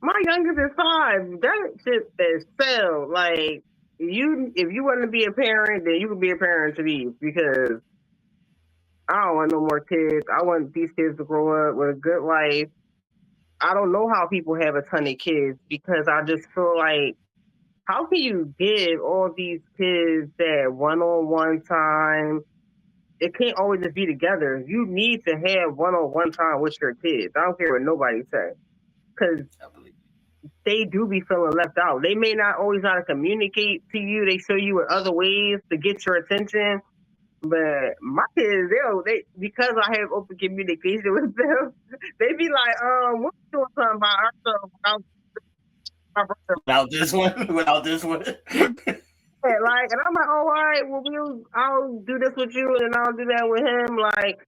my youngest is 5. That shit is still like you. If you want to be a parent, then you can be a parent to these because I don't want no more kids. I want these kids to grow up with a good life. I don't know how people have a ton of kids because I just feel like how can you give all these kids that one-on-one time? It can't always just be together. You need to have one-on-one time with your kids. I don't care what nobody says because I believe. they do be feeling left out. They may not always know how to communicate to you. They show you in other ways to get your attention. But my kids, they because I have open communication with them, they be like, we're doing something by ourselves without my brother. Without this one, without this one. Yeah, like, and I'm like, oh, all right, well, I'll do this with you, and then I'll do that with him. Like,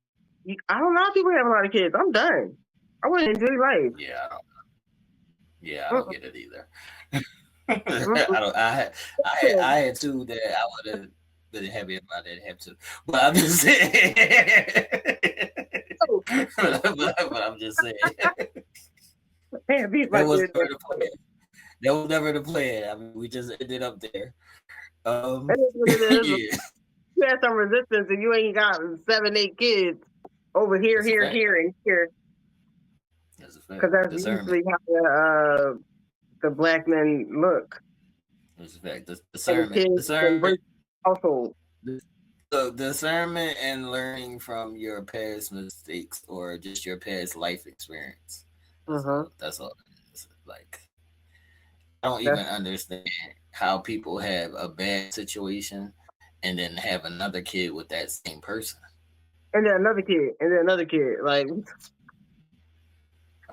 I don't know how people have a lot of kids. I'm done. I want to enjoy life. Yeah, I don't. Yeah, I don't Mm-mm, get it either. mm-mm. I don't. I had two that I would have been happy if I didn't have two, but I'm just saying. Oh, but I'm just saying man, be that like was this. never the plan. That was never the plan. I mean, we just ended up there. That is what it is. Yeah, You have some resistance, and you ain't got 7, 8 kids over here, that's a fact. and here, That's a fact. because that's Discernment. usually how the black men look, That's a fact. and the Discernment. kids can Discernment. break household. So discernment and learning from your past mistakes or just your past life experience. That's Mm-hmm. all. That's all it is. Like I don't even That's understand how people have a bad situation and then have another kid with that same person. and then another kid, and then another kid, like,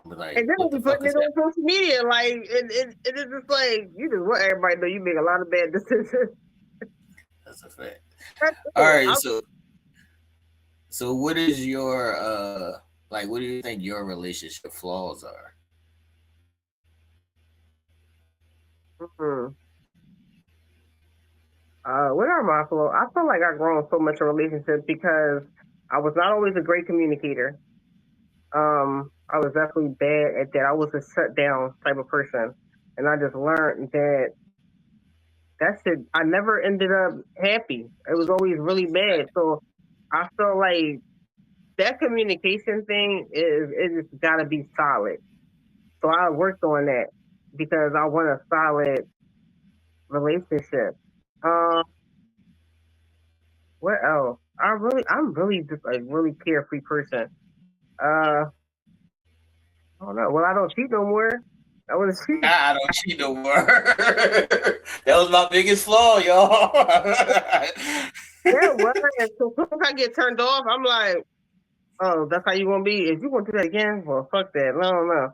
I'm like, and then what they the be fuck putting is it that? on social media, like, it is just like you just want everybody to know you make a lot of bad decisions. That's a fact. That's All it. right, so what is your like? What do you think your relationship flaws are? Mhm. What are my flaws? I feel like I've grown so much in relationships because I was not always a great communicator. I was definitely bad at that. I was a shut down type of person, and I just learned that that shit. I never ended up happy. It was always really bad. So I feel like that communication thing is it's got to be solid. So I worked on that because I want a solid relationship. Um, what else? I'm really just a really carefree person. I don't know. Well, I don't cheat no more. I want to cheat. Nah, I don't cheat no more. That was my biggest flaw, y'all. Yeah, well, and so soon as I get turned off, I'm like, oh, that's how you gonna be. If you gonna do that again, well, fuck that. No, no.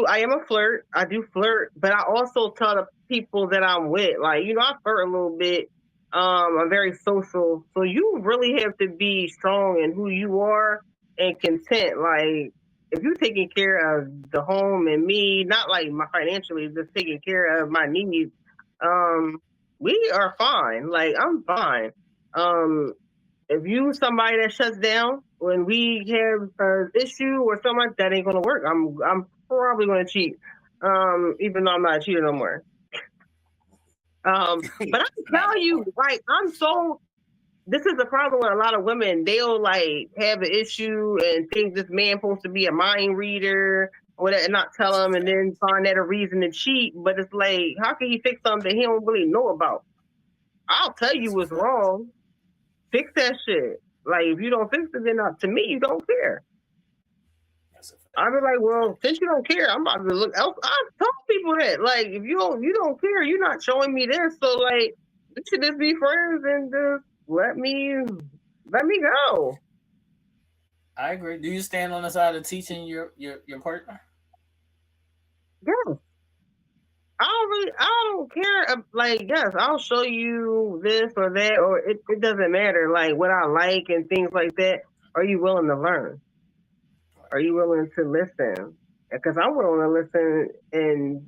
I am a flirt. I do flirt, but I also tell the people that I'm with, like, I flirt a little bit. I'm very social. So you really have to be strong in who you are and content. Like, if you're taking care of the home and me, not like my financially, just taking care of my needs, um, we are fine. Like, I'm fine. Um, if you somebody that shuts down when we have an issue or something like that, ain't gonna work. I'm probably gonna cheat. Even though I'm not a cheater no more. But I can Not tell no you, more. like, this is the problem with a lot of women. They'll like have an issue and think this man supposed to be a mind reader or whatever, and not tell That's a him, and fact. then find that a reason to cheat. But it's like, how can he fix something that he don't really know about? I'll tell you That's a what's fact. wrong. Fix that shit. Like, if you don't fix it, then to me, you don't care. That's a fact. I'd be like, Fact. well, since you don't care, I'm about to look else. I tell people that, like, if you don't care, you're not showing me this. So, like, we should just be friends and just let me go. I agree. Do you stand on the side of teaching your partner? Yeah, I don't care. Like, yes, I'll show you this or that, or it doesn't matter. Like, what I like and things like that. Are you willing to learn? Right. Are you willing to listen? Because I'm willing to listen and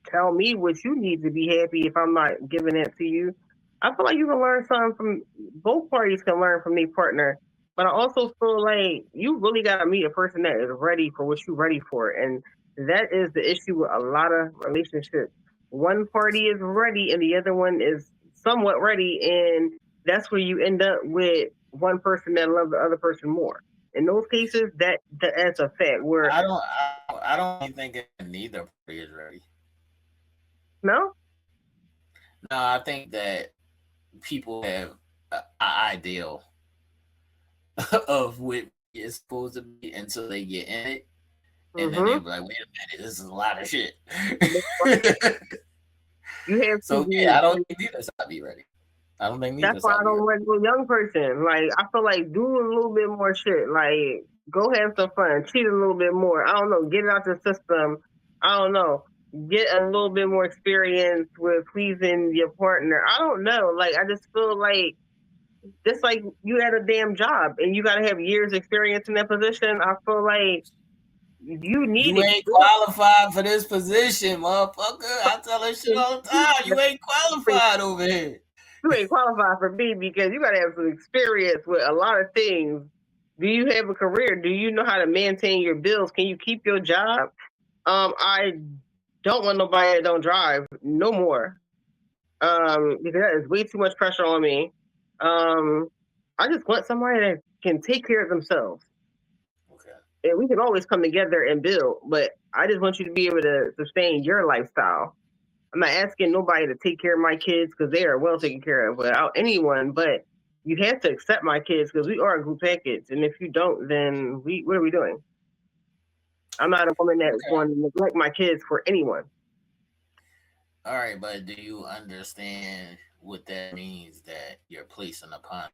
tell me what you need to be happy if I'm not giving it to you. I feel like you can learn something from both parties can learn from their partner. But I also feel like you really got to meet a person that is ready for what you're ready for. And that is the issue with a lot of relationships. One party is ready and the other one is somewhat ready. And that's where you end up with one person that loves the other person more. In those cases, that's a fact. Where I don't even think neither party is ready. no, No, I think that people have an ideal of what it's supposed to be until they get in it, and then they'll mm-hmm. be like, "Wait a minute, this is a lot of shit." You have to So yeah, I don't be. think neither side be ready. I don't think That's neither why side I be don't ready. want no young person. Like, I feel like do a little bit more shit. Like, go have some fun, cheat a little bit more. I don't know, get it out the system. I don't know, get a little bit more experience with pleasing your partner. I don't know. Like, I just feel like just like you had a damn job and you got to have years experience in that position. I feel like you need You ain't experience. qualified for this position, motherfucker. I tell that shit all the time. You ain't qualified over here. You ain't qualified for me because you got to have some experience with a lot of things. Do you have a career? Do you know how to maintain your bills? Can you keep your job? I don't want nobody that don't drive no more. Because that is way too much pressure on me. Um, I just want somebody that can take care of themselves, Okay. and we can always come together and build. But I just want you to be able to sustain your lifestyle. I'm not asking nobody to take care of my kids because they are well taken care of without anyone, but you have to accept my kids because we are a group package. And if you don't, then what are we doing? I'm not a woman that's Okay. going to neglect my kids for anyone. All right, but do you understand what that means that you're placing upon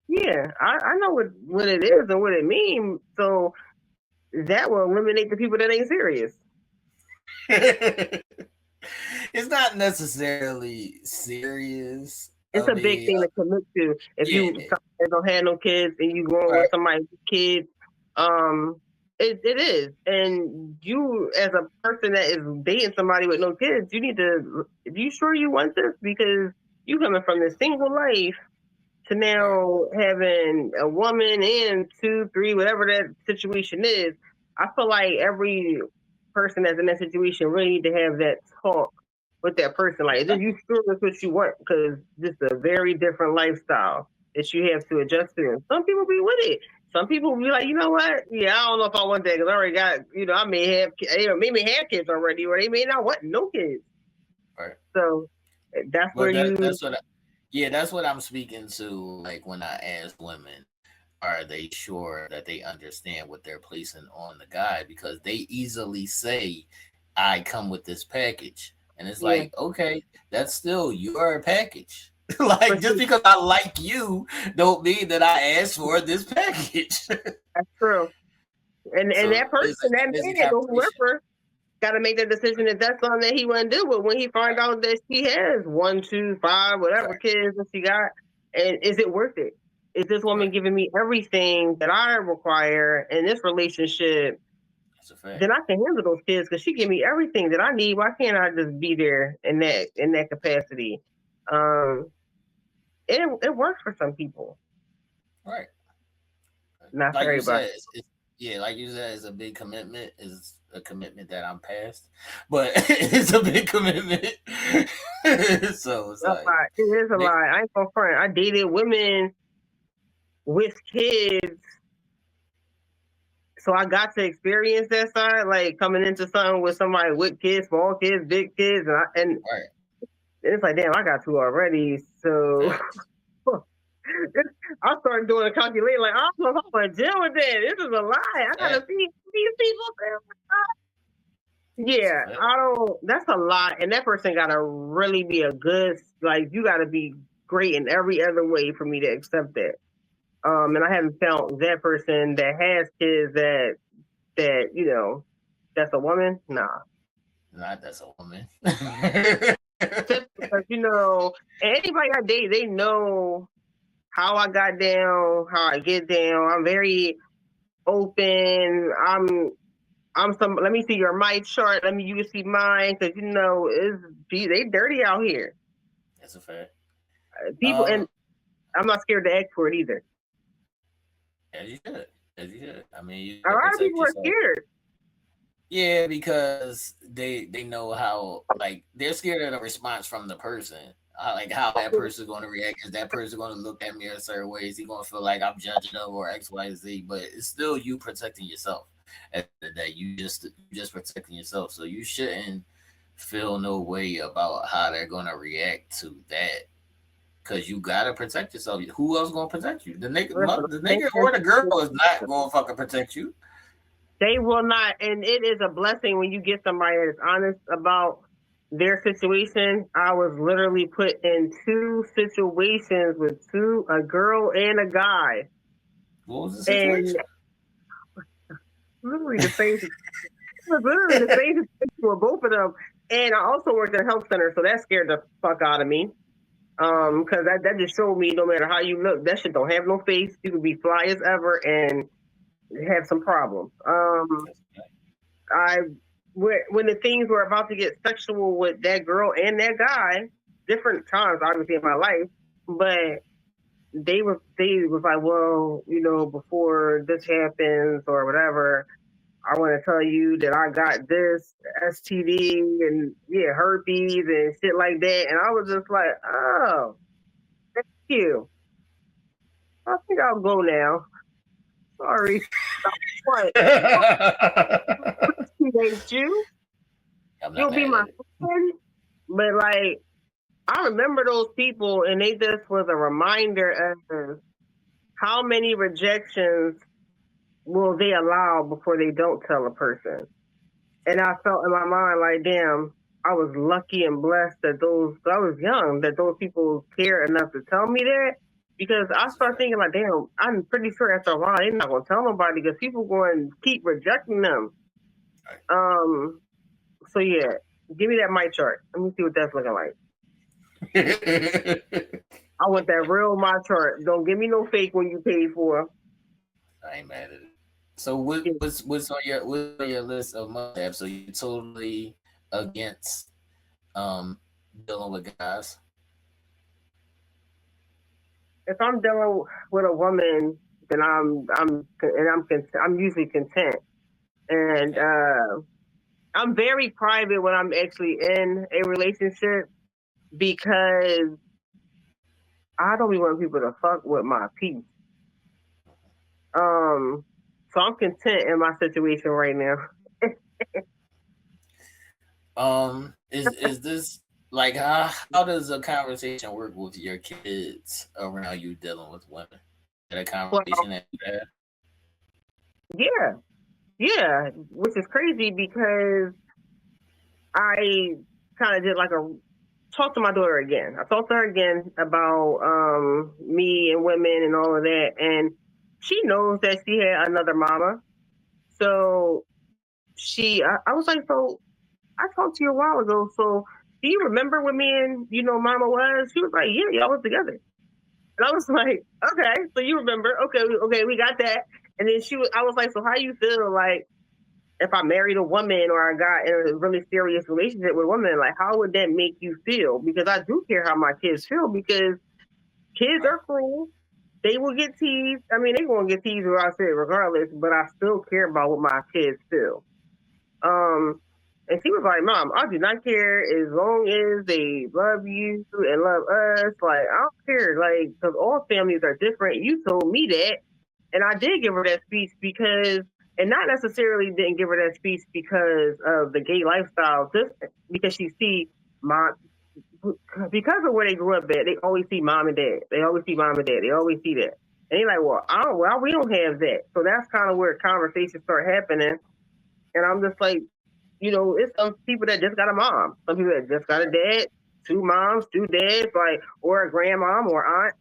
Yeah, I know what it is and what it means. So that will eliminate the people that ain't serious. them? it's not necessarily serious. It's I a big mean, thing to commit to. If yeah, you don't have no kids and you going with right, somebody's kids, um, it is. And you, as a person that is dating somebody with no kids, you need to. You sure you want this? Because you coming from this single life to right, now having a woman and two, three, whatever that situation is. I feel like every person that's in that situation really need to have that talk with that person. Like, are you sure that's what you want? Because this is a very different lifestyle that you have to adjust to. And some people be with it. Some people be like, you know what? Yeah, I don't know if I want that because I already got, I may have, maybe have kids already, or they may not want no kids. right. So that's where But you, that's what, yeah, that's what I'm speaking to. Like when I ask women, are they sure that they understand what they're placing on the guy? Because they easily say, "I come with this package," and it's yeah, like, okay, that's still your package. Like but just see, because I like you, don't mean that I asked for this package. that's true. And So that person, that it is a man or conversation, whoever, got to make that decision if that's something that he want to do. But when he find right? out that she has one, two, five, whatever Right, kids that she got, and is it worth it? Is this woman right. giving me everything that I require in this relationship? That's a fact. Then I can handle those kids because she give me everything that I need. Why can't I just be there in that capacity? Um, it works for some people, Right. not for Like you everybody. said, yeah, like you said, it's a big commitment. It's a commitment that I'm past, but it's a big commitment. So it's A like, lot. It is a they, lot. I ain't gonna front. I dated women with kids, so I got to experience that side, like coming into something with somebody with kids, small kids, big kids, and right, it's like, damn, I got two already. So facts, I started doing a calculation, like, I don't know if I'm gonna deal with that. This is a lie. I gotta fact. see these people. That's a Yeah, fact. I don't. That's a lot, and that person gotta really be a good. Like, you gotta be great in every other way for me to accept that. And I haven't found that person that has kids that that's a woman. Nah, Not that's a woman. just because anybody I date, they know how I got down, how I get down. I'm very open. I'm some. Let me see your my chart. Let me you can see mine because they dirty out here. That's a fact. People, Um, and I'm not scared to ask for it either. as you should, as you should. I mean, you A gotta lot of protect people are yourself. scared. Yeah, because they know how, like, they're scared of the response from the person. Like how that person's going to react. Is that person going to look at me a certain way? Is he going to feel like I'm judging them or X, Y, Z? But it's still you protecting yourself. At the end of the day, you just protecting yourself. So you shouldn't feel no way about how they're going to react to that. Cause you gotta protect yourself. Who else gonna protect you? The nigga or the girl is not gonna fucking protect you. They will not, and it is a blessing when you get somebody that's honest about their situation. I was literally put in two situations with a girl and a guy, What was the and situation? literally the same. It was literally the same situation with both of them. And I also worked at a health center, so that scared the fuck out of me. Because that just showed me no matter how you look, that shit don't have no face. You can be fly as ever and have some problems. I when the things were about to get sexual with that girl and that guy, different times obviously in my life, but they was like, well, before this happens or whatever, I want to tell you that I got this STD and yeah, herpes and shit like that, and I was just like, oh, thank you. I think I'll go now. Sorry. What? Appreciate you. I'm not You'll be mad my at it. friend, but like I remember those people, and they just was a reminder of how many rejections will they allow before they don't tell a person. And I felt in my mind like, damn, I was lucky and blessed that I was young, that those people care enough to tell me that. Because I That's a started fact. thinking like, damn, I'm pretty sure after a while they're not gonna tell nobody because people going to keep rejecting them. Right. Um, so yeah. Give me that my chart. Let me see what that's looking like. I want that real my chart. Don't give me no fake one you paid for. I ain't mad at it. So what's on your list of must-have? So you're totally against um dealing with guys. If I'm dealing with a woman, then I'm usually content, and Okay. I'm very private when I'm actually in a relationship because I don't be want people to fuck with my peace. Um, so I'm content in my situation right now. Is this like how does a conversation work with your kids around you dealing with women? Is that a Well, conversation that you have? yeah, yeah, which is crazy because I kind of did like a talk to my daughter again. I talked to her again about me and women and all of that, and she knows that she had another mama. So I was like, so I talked to you a while ago. So do you remember when me and Mama was? She was like, yeah, y'all was together. And I was like, okay, so you remember? Okay, okay, we got that. And then I was like, so how you feel like if I married a woman or I got in a really serious relationship with a woman, like how would that make you feel? Because I do care how my kids feel because kids Right. are cruel. They will get teased. I mean, they're gonna get teased where I say regardless, but I still care about what my kids feel. Um, and she was like, "Mom, I do not care as long as they love you and love us. Like, I don't care. Like, because all families are different. You told me that, and I did give her that speech because, and not necessarily didn't give her that speech because of the gay lifestyle, just because she see my because of where they grew up at. They always see mom and dad. They always see mom and dad. They always see that." And they're like, well, I don't, well, we don't have that. So that's kind of where conversations start happening. And I'm just like, it's some people that just got a mom, some people that just got a dad, two moms, two dads, like, or a grandmom or aunt,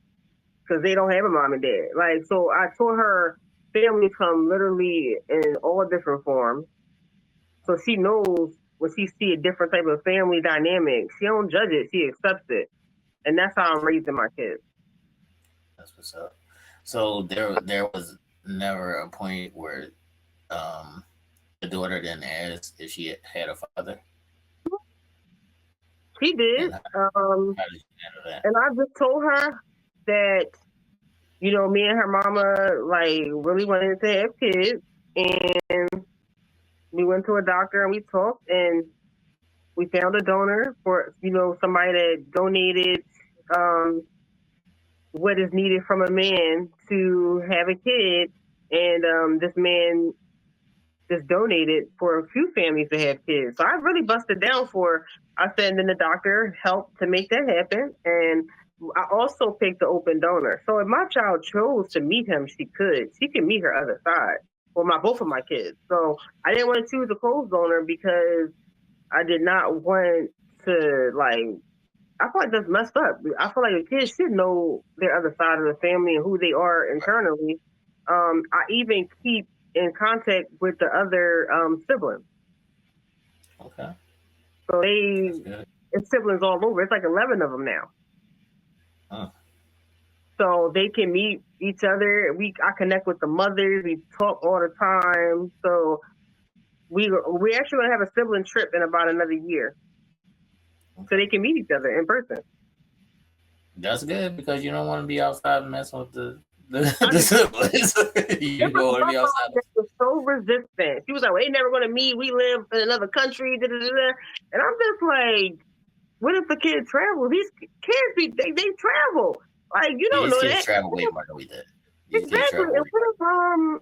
because they don't have a mom and dad. Like, so I told her families come literally in all different forms. So she knows when she see a different type of family dynamic, she don't judge it, she accepts it. And that's how I'm raising my kids. That's what's up. So there was never a point where um the daughter didn't ask if she had a father, She and did. how did you handle that? And I just told her that, me and her mama, like, really wanted to have kids. And we went to a doctor and we talked and we found a donor for, somebody that donated um, what is needed from a man to have a kid. And this man just donated for a few families to have kids. So I really busted down for, I said, and then the doctor helped to make that happen. And I also picked the open donor. So if my child chose to meet him, she could. She can meet her other side. Well, both of my kids. So I didn't want to choose a closed donor because I did not want to I feel like that's messed up. I feel like the kids should know their other side of the family and who they are internally. I even keep in contact with the other siblings. Okay, So that's good. it's siblings all over. It's like 11 of them now. Huh. So they can meet each other. I connect with the mothers. We talk all the time. So we actually gonna have a sibling trip in about another year, so Okay, they can meet each other in person. that's good because you don't want to be outside messing with the, I the just siblings. You It don't was want to my be outside. mom that was so resistant. She was like, well, they never going to meet. We live in another country. Da, da, da, da. And I'm just like, what if the kid travels? These kids, they travel. Like, you don't These know kids that. travel way more than we did. These kids Exactly. travel And way what if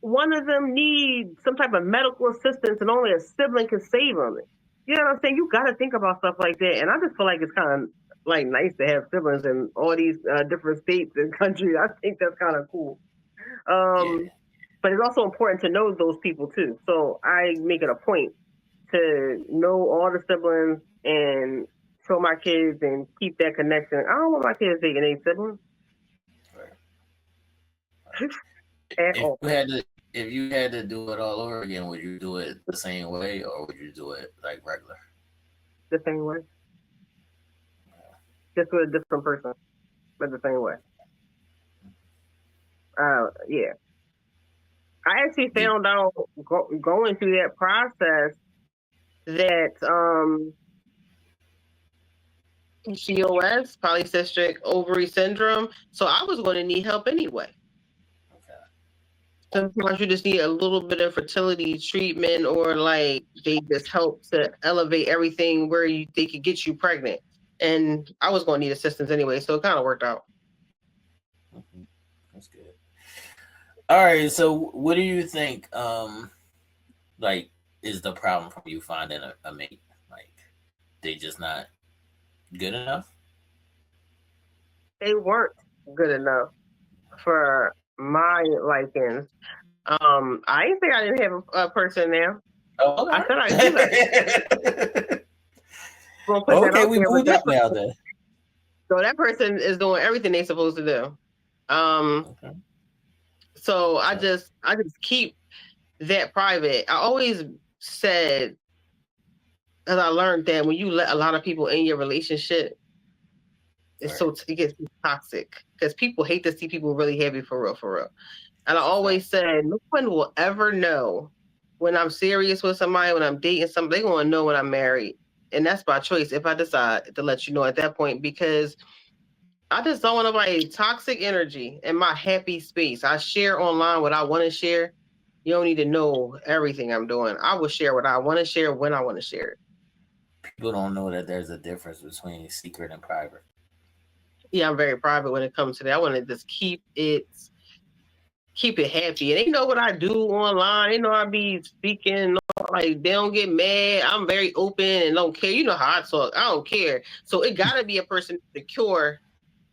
one of them needs some type of medical assistance and only a sibling can save them? You know what I'm saying? You got to think about stuff like that. And I just feel like it's kind of like nice to have siblings in all these different states and countries. I think that's kind of cool. more. Um, but it's also important to know those people too. So I make it a point to know all the siblings and show my kids and keep that connection. I don't want my kids taking any siblings Yeah. at If all. you had to do it all over again, would you do it the same way or would you do it like regular? the same way, just with a different person, but the same way. Yeah. I actually Did, found out going through that process that PCOS, polycystic ovary syndrome. So I was going to need help anyway. okay. Sometimes you just need a little bit of fertility treatment, or like they just help to elevate everything where they could get you pregnant. And I was going to need assistance anyway, so it kind of worked out. Mhm. That's good. All right. So, what do you think? Like, is the problem from you finding a mate? Like, they just not good enough? They weren't good enough for my likings. I didn't say I didn't have a person now. Oh, I said I do got. okay. Gonna put that Okay, out we there with moved that up now person. then. So that person is doing everything they're supposed to do. Okay. So So, I just keep that private. I always said, because I learned that when you let a lot of people in your relationship, right. it gets toxic because people hate to see people really happy for real, for real. And I That's a fact. always said, no one will ever know when I'm serious with somebody, when I'm dating somebody. They're going to know when I'm married. And that's by choice if I decide to let you know at that point, because I just don't want nobody toxic energy in my happy space. I share online what I want to share. You don't need to know everything I'm doing. I will share what I want to share when I want to share it. People don't know that there's a difference between secret and private. Yeah, I'm very private when it comes to that. I want to just keep it happy. And they know what I do online. They know I be speaking. Like they don't get mad. I'm very open and don't care. You know how I talk. I don't care. So it gotta be a person secure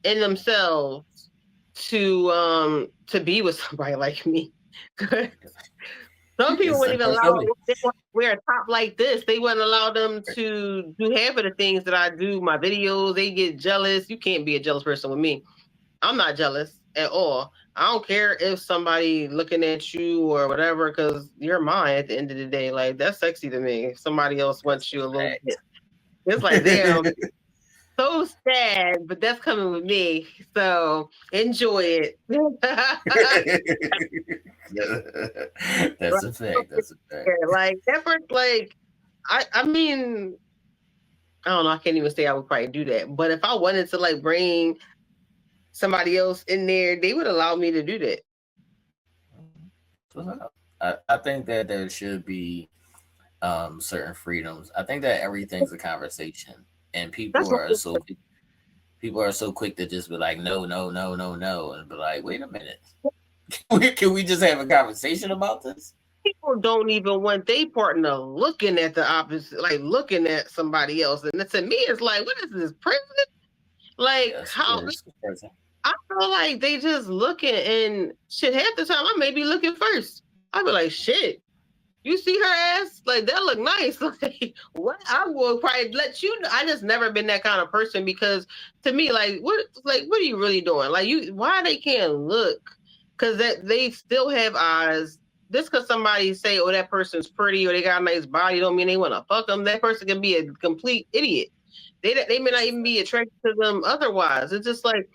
in themselves to be with somebody like me. Some people It's wouldn't even allow unfortunately. they want to wear a top like this. They wouldn't allow them to do half of the things that I do. My videos, they get jealous. You can't be a jealous person with me. I'm not jealous at all. I don't care if somebody looking at you or whatever, because you're mine at the end of the day. Like that's sexy to me. If somebody else That's wants you a little a bit, it's like damn, fact. so sad, but that's coming with me. So enjoy it. That's a fact. That's a fact. Like that first, like I mean, I don't know. I can't even say I would probably do that. But if I wanted to like bring somebody else in there, they would allow me to do that. I think that there should be certain freedoms. I think that everything's a conversation, and That's what people are so quick to just be like, no, no, no, no, no, and be like, wait a minute, can we just have a conversation about this? people don't even want their partner looking at the opposite, like looking at somebody else. And to me, it's like, what is this privilege? Like, Yes, it how is. I feel like they just looking, and shit, half the time I may be looking first. I'd be like, shit, you see her ass? Like that look nice. Like what? I will probably let you know. I just never been that kind of person, because to me, what are you really doing? Like why they can't look? Because that they still have eyes. Just because somebody say, oh, that person's pretty or they got a nice body, don't mean they want to fuck them. That person can be a complete idiot. They may not even be attracted to them otherwise. It's just like,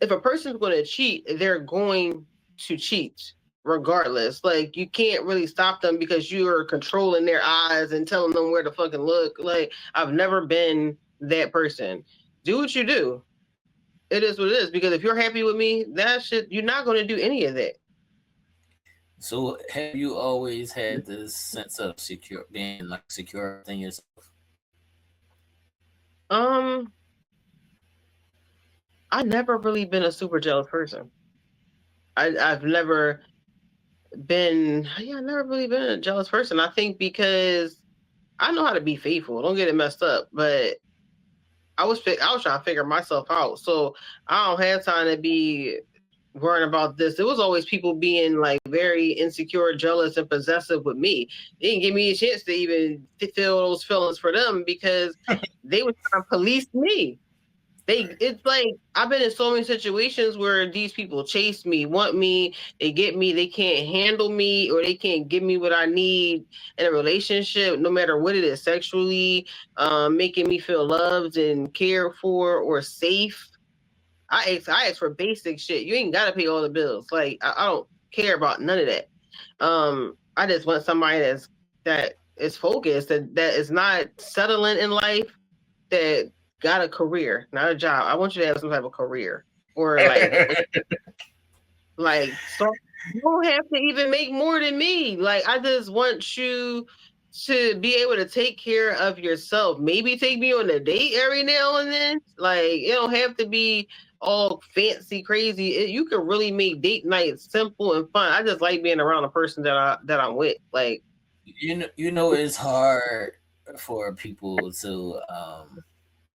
if a person's going to cheat, they're going to cheat regardless. Like you can't really stop them because you are controlling their eyes and telling them where to fucking look. Like I've never been that person. Do what you do. It is what it is. Because if you're happy with me, that shit, you're not going to do any of that. So, have you always had this sense of secure, being like secure within yourself? Um, I never really been a super jealous person. I've never I've never really been a jealous person. I think because I know how to be faithful. Don't get it messed up, but I was trying to figure myself out. So I don't have time to be worrying about this. There was always people being like very insecure, jealous, and possessive with me. They didn't give me a chance to even feel those feelings for them, because they were trying to police me. It's like I've been in so many situations where these people chase me, want me, they get me, they can't handle me, or they can't give me what I need in a relationship, no matter what it is, sexually, making me feel loved and cared for or safe. I ask for basic shit. You ain't gotta pay all the bills. Like I don't care about none of that. I just want somebody that is focused, that is not settling in life, that got a career, not a job. I want you to have some type of career, or so you don't have to even make more than me. Like I just want you to be able to take care of yourself. Maybe take me on a date every now and then. Like it don't have to be all fancy, crazy. You can really make date nights simple and fun. I just like being around a person that I'm with. Like it's hard for people to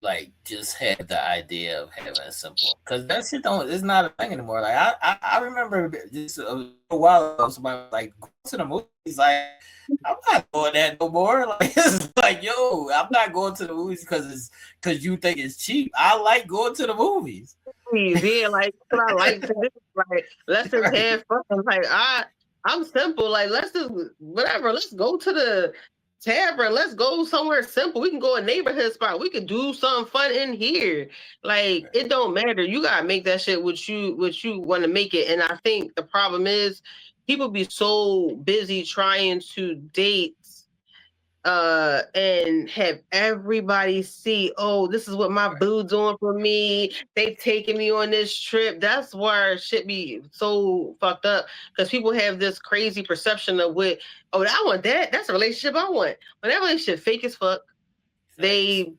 like just have the idea of having a simple, because that shit don't, it's not a thing anymore. Like I remember just a while ago somebody was like, go to the movies. Like I'm not doing that no more. Like it's like, yo, I'm not going to the movies because you think it's cheap. I like going to the movies. yeah, like what I like to do. Like let's just Right. have fun. Like I'm simple. Like let's just whatever. Let's go to the tavern. Let's go somewhere simple. We can go a neighborhood spot. We can do something fun in here. Like it don't matter. You gotta make that shit what you want to make it. And I think the problem is people be so busy trying to date and have everybody see, oh, this is what my boo doing for me, they taking me on this trip. That's why shit be so fucked up, because people have this crazy perception of what, oh, I want that's a relationship I want, when that relationship fake as fuck. Facts. they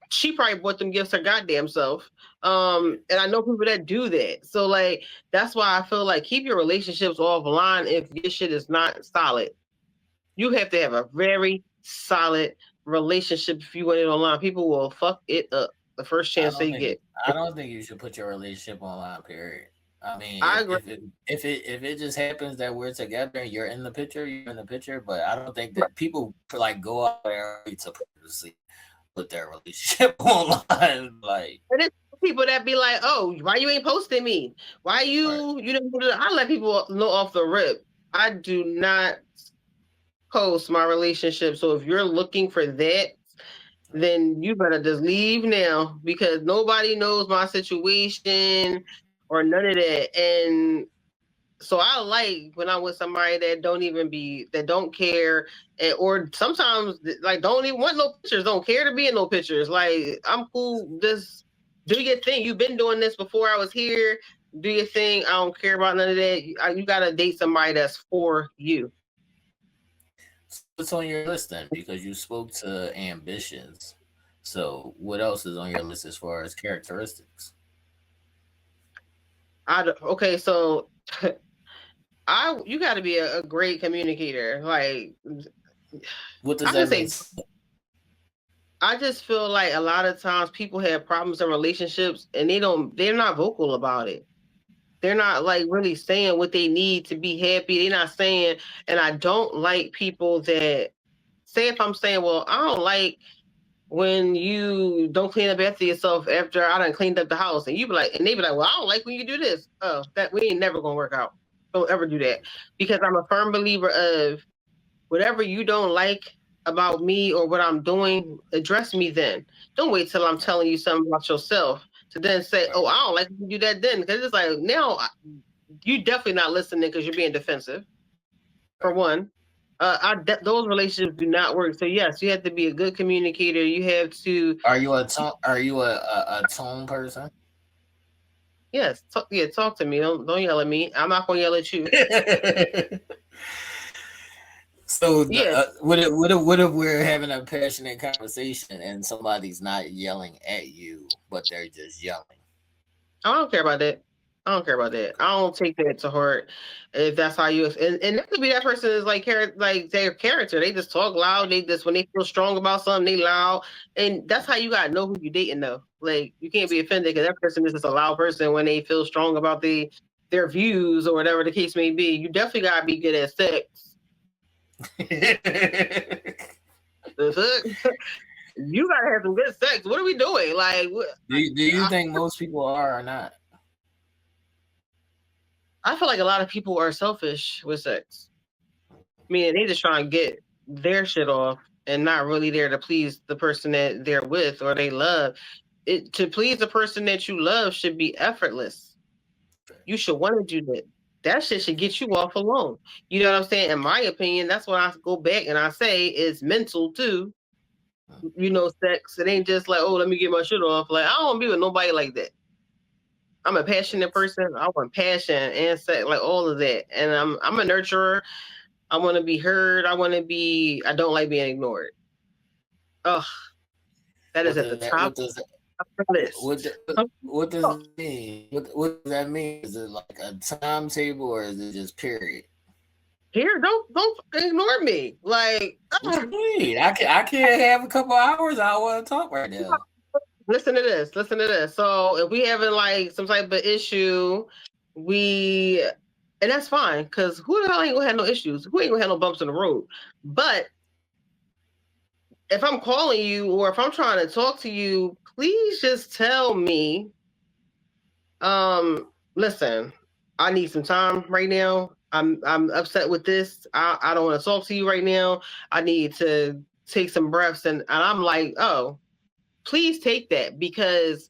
She probably bought them gifts her goddamn self. And I know people that do that. So like that's why I feel like keep your relationships offline if your shit is not solid. You have to have a very solid relationship if you want it online. People will fuck it up the first I chance don't they think get. I don't think you should put your relationship online. Period. I mean, I agree. if it just happens that we're together and you're in the picture, you're in the picture. But I don't think that people like go out there to purposely put their relationship online. Like, And it's people that be like, "Oh, why you ain't posting me? Why right, you don't?" I let people know off the rip. I do not post my relationship. So if you're looking for that, right. then you better just leave now, because nobody knows my situation or none of that. And so I like when I'm with somebody that don't care, or sometimes like don't even want no pictures, don't care to be in no pictures. Like I'm cool, just do your thing. You've been doing this before I was here. Do your thing. I don't care about none of that. You gotta date somebody that's for you. So what's on your list then? Because you spoke to ambitions. So what else is on your list as far as characteristics? Okay, so I you got to be a great communicator. Like What does I can that mean? say, I just feel like a lot of times people have problems in relationships and they're not vocal about it. They're not like really saying what they need to be happy. They're not saying, and I don't like people that say, if I'm saying, well, I don't like when you don't clean up after yourself after I done cleaned up the house, and you be like, and they be like, well, I don't like when you do this. Oh, that we ain't never gonna work out. Don't ever do that, because I'm a firm believer of whatever you don't like about me or what I'm doing, address me then. Don't wait till I'm telling you something about yourself to then say, oh, I don't like when you do that then. Because it's like, now you definitely not listening because you're being defensive, for one. Those relationships do not work. So yes, you have to be a good communicator. You have to, Are you a tone person? yes, yeah, talk to me. Don't yell at me. I'm not gonna yell at you. So Yeah, what if we're having a passionate conversation and somebody's not yelling at you, but they're just yelling? I don't care about that. I don't care about that. I don't take that to heart. If that's how you, and that could be that person is like like their character. They just talk loud. They just, when they feel strong about something, they loud, and that's how you gotta know who you dating though. Like you can't be offended because that person is just a loud person when they feel strong about their views or whatever the case may be. You definitely gotta be good at sex. The fuck? You gotta have some good sex. What are we doing? Like, Do you think most people are or not? I feel like a lot of people are selfish with sex. Meaning they just try and get their shit off and not really there to please the person that they're with or they love. It to please the person that you love should be effortless. You should want to do that. That shit should get you off alone. You know what I'm saying? In my opinion, that's what I go back and I say is mental too. You know, sex. It ain't just like, oh, let me get my shit off. Like, I don't want to be with nobody like that. I'm a passionate person. I want passion and sex, like all of that. And I'm a nurturer. I want to be heard. I don't like being ignored. Ugh, that is What at the does that? top What does that? of the list. What does that mean? What does that mean? Is it like a timetable or is it just period? Here, don't ignore me. Like, What you mean? I can't have a couple hours. I want to talk right now. listen to this. Listen to this. So if we having like some type of issue, we and that's fine because who the hell ain't gonna have no issues? Who ain't gonna have no bumps in the road? But if I'm calling you or if I'm trying to talk to you, please just tell me, listen, I need some time right now. I'm upset with this. I don't want to talk to you right now. I need to take some breaths and I'm like, oh, please take that because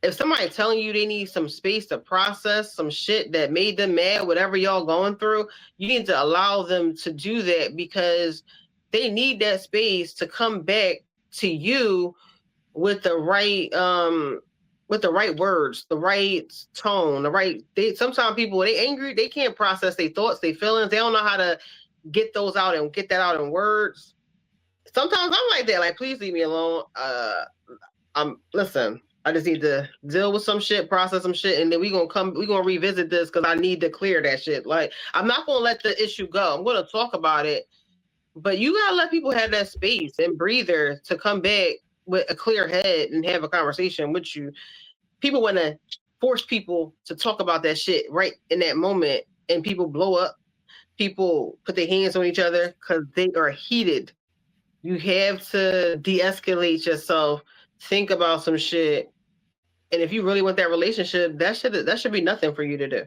if somebody's telling you they need some space to process some shit that made them mad, whatever y'all going through, you need to allow them to do that because they need that space to come back to you with the right words, the right tone, the right they sometimes people when they angry, they can't process their thoughts, their feelings. They don't know how to get those out and get that out in words. Sometimes I'm like that, like please leave me alone. Listen, I just need to deal with some shit, process some shit, and then we gonna revisit this because I need to clear that shit. Like I'm not gonna let the issue go. I'm gonna talk about it, but you gotta let people have that space and breather to come back with a clear head and have a conversation with you. People wanna force people to talk about that shit right in that moment, and people blow up. People put their hands on each other because they are heated. You have to de-escalate yourself, think about some shit, and if you really want that relationship, that should be nothing for you to do.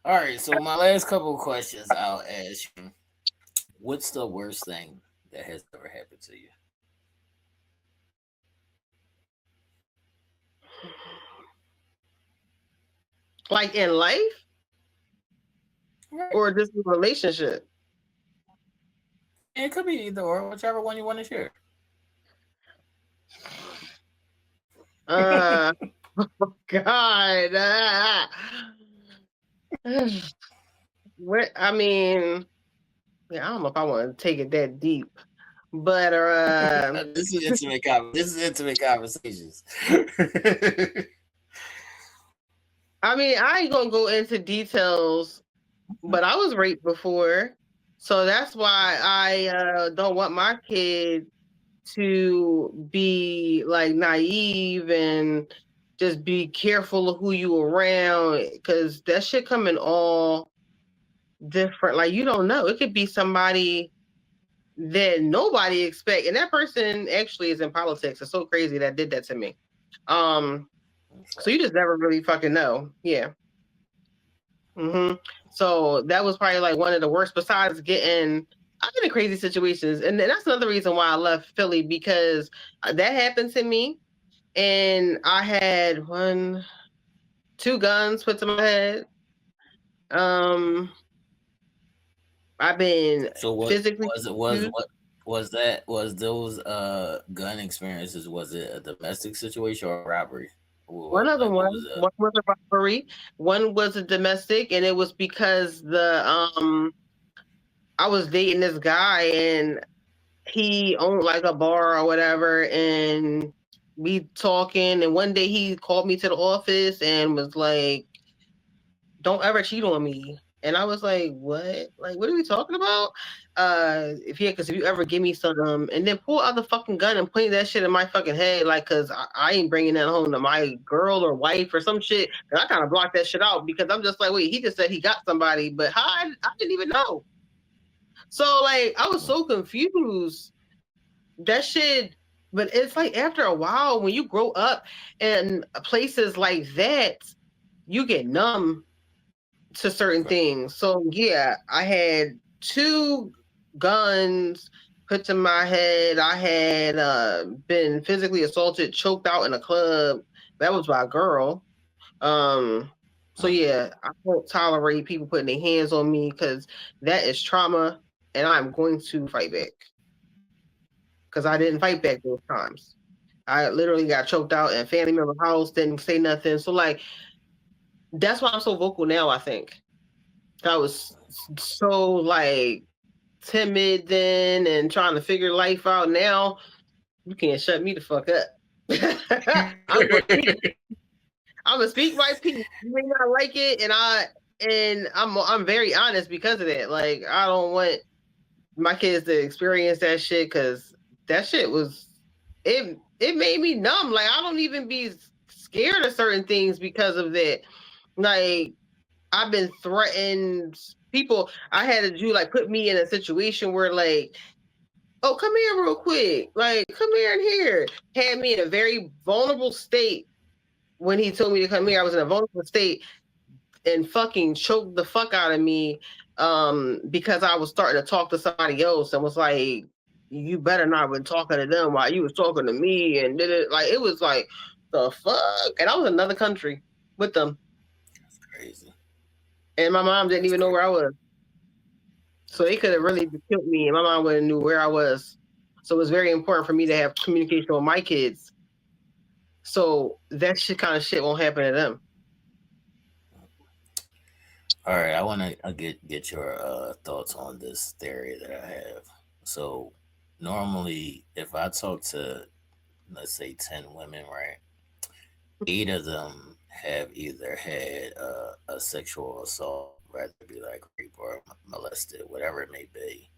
All right. So my last couple of questions I'll ask you. What's the worst thing that has ever happened to you? Like in life Right. or just a relationship. It could be either or, whichever one you want to share. Uh, God. What? I mean, yeah, I don't know if I want to take it that deep, but This is intimate conversations. I mean, I ain't gonna go into details, but I was raped before, so that's why I don't want my kid to be like naive and just be careful of who you around because that shit come in all different. Like you don't know, it could be somebody that nobody expect, and that person actually is in politics. It's so crazy that did that to me. Um, so you just never really fucking know. Yeah. Mm-hmm. So that was probably like one of the worst. Besides getting, I've been in crazy situations, and that's another reason why I left Philly because that happened to me, and I had two guns put to my head. Um, I've been So physically abused. was those gun experiences, was it a domestic situation or a robbery? One of them What was was one was a robbery, one was a domestic, and it was because I was dating this guy and he owned like a bar or whatever, and we talking, and one day he called me to the office and was like, "Don't ever cheat on me." And I was like, "What? Like, what are we talking about?" Because if you ever give me some, and then pull out the fucking gun and point that shit in my fucking head, like, cause I ain't bringing that home to my girl or wife or some shit. And I kind of blocked that shit out because I'm just like, wait, he just said he got somebody, but how I didn't even know. So like I was so confused. That shit, but it's like after a while when you grow up in places like that, you get numb to certain things. So yeah, I had two guns put to my head. I had been physically assaulted, choked out in a club. That was by a girl. Um, so yeah, I won't tolerate people putting their hands on me because that is trauma, and I'm going to fight back because I didn't fight back those times. I literally got choked out in a family member house, didn't say nothing. So like that's why I'm so vocal now. I think I was so like timid then and trying to figure life out. Now you can't shut me the fuck up. I'm gonna speak. I'm gonna speak my piece. You may not like it, and I'm very honest because of that. Like I don't want my kids to experience that shit because that shit was it made me numb. Like I don't even be scared of certain things because of that. Like I've been threatened. People I had to do like put me in a situation where like, oh come here real quick, like come here and here. Had me in a very vulnerable state when he told me to come here. I was in a vulnerable state and fucking choked the fuck out of me because I was starting to talk to somebody else and was like, you better not been talking to them while you was talking to me and did it like it was like the fuck. And I was in another country with them. That's crazy. And my mom didn't That's even know crazy. where I was. So they could have really killed me and my mom wouldn't knew where I was. So it was very important for me to have communication with my kids. So that shit kind of shit won't happen to them. All right, I want to get your thoughts on this theory that I have. So normally, if I talk to, let's say, 10 women, right, 8 of them have either had a sexual assault, whether it be like rape or molested, whatever it may be,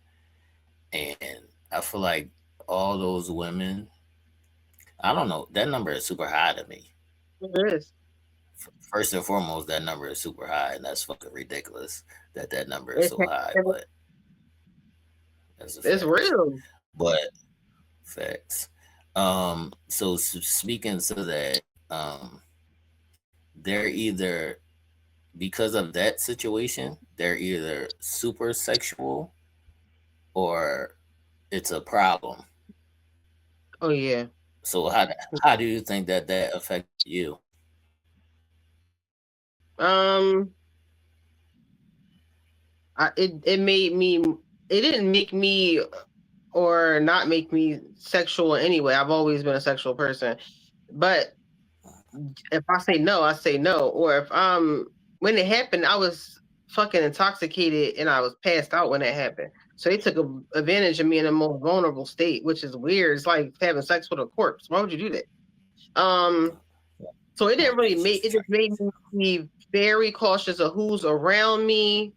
and I feel like all those women, I don't know, that number is super high to me. It is. First and foremost, that number is super high, and that's fucking ridiculous that that number is It's, so high. But that's a it's fact. real. But facts. So speaking to that, they're either, because of that situation, they're either super sexual or it's a problem. Oh yeah. So how do you think that that affected you? Um, it made me. It didn't make me or not make me sexual anyway. I've always been a sexual person, but if I say no, I say no. Or if when it happened, I was fucking intoxicated and I was passed out when it happened. So they took advantage of me in a more vulnerable state, which is weird. It's like having sex with a corpse. Why would you do that? Um, so it didn't really It's make it just just made me be very cautious of who's around me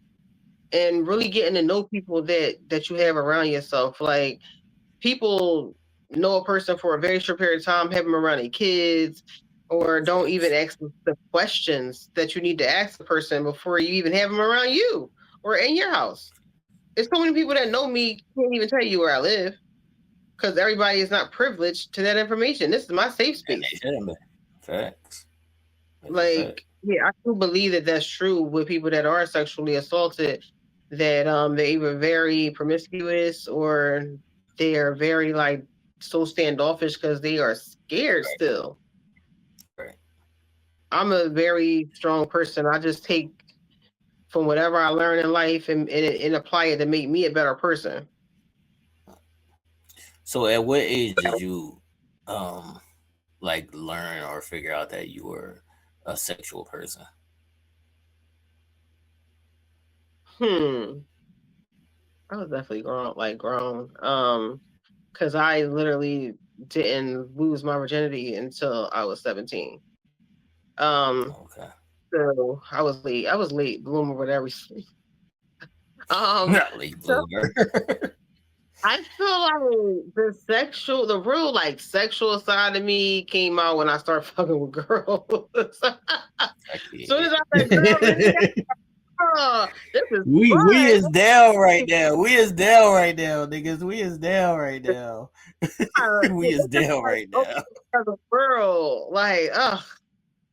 and really getting to know people that you have around yourself. Like people know a person for a very short period of time, have them around their kids, or don't even facts. ask the questions that you need to ask the person before you even have them around you or in your house. There's so many people that know me can't even tell you where I live because everybody is not privileged to that information. This is my safe And they space. shouldn't be. Facts. That's a fact. Like, yeah, I do believe that that's true with people that are sexually assaulted. That they're either very promiscuous or they are very like so standoffish because they are scared still. Right. I'm a very strong person. I just take from whatever I learn in life and apply it to make me a better person. So at what age did you um like learn or figure out that you were a sexual person? Hmm. I was definitely grown. Because I literally didn't lose my virginity until I was 17. Um, Okay. so I was late. I was late bloomer with everything. Not late So bloomer. I feel like the real like sexual side of me came out when I started fucking with girls. Soon as I said girl, let me Exactly. oh, this is We fun. is down right now. We is down right now, niggas. We is down right now. We This is is down like right open now. as a world. Like,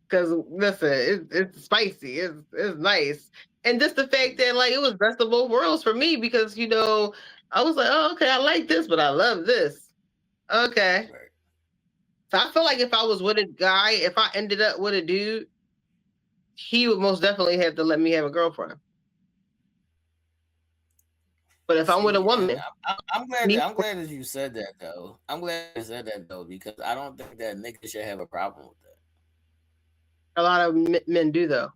because listen, it's spicy. It's nice, and just the fact that like it was best of both worlds for me because I was like, oh, okay, I like this, but I love this. Okay, Right. so I feel like if I was with a guy, if I ended up with a dude, he would most definitely have to let me have a girlfriend. But if I'm with a See, and woman, I'm glad me that you said that though. I'm glad you said that though because I don't think that niggas should have a problem with that. a lot of men do though.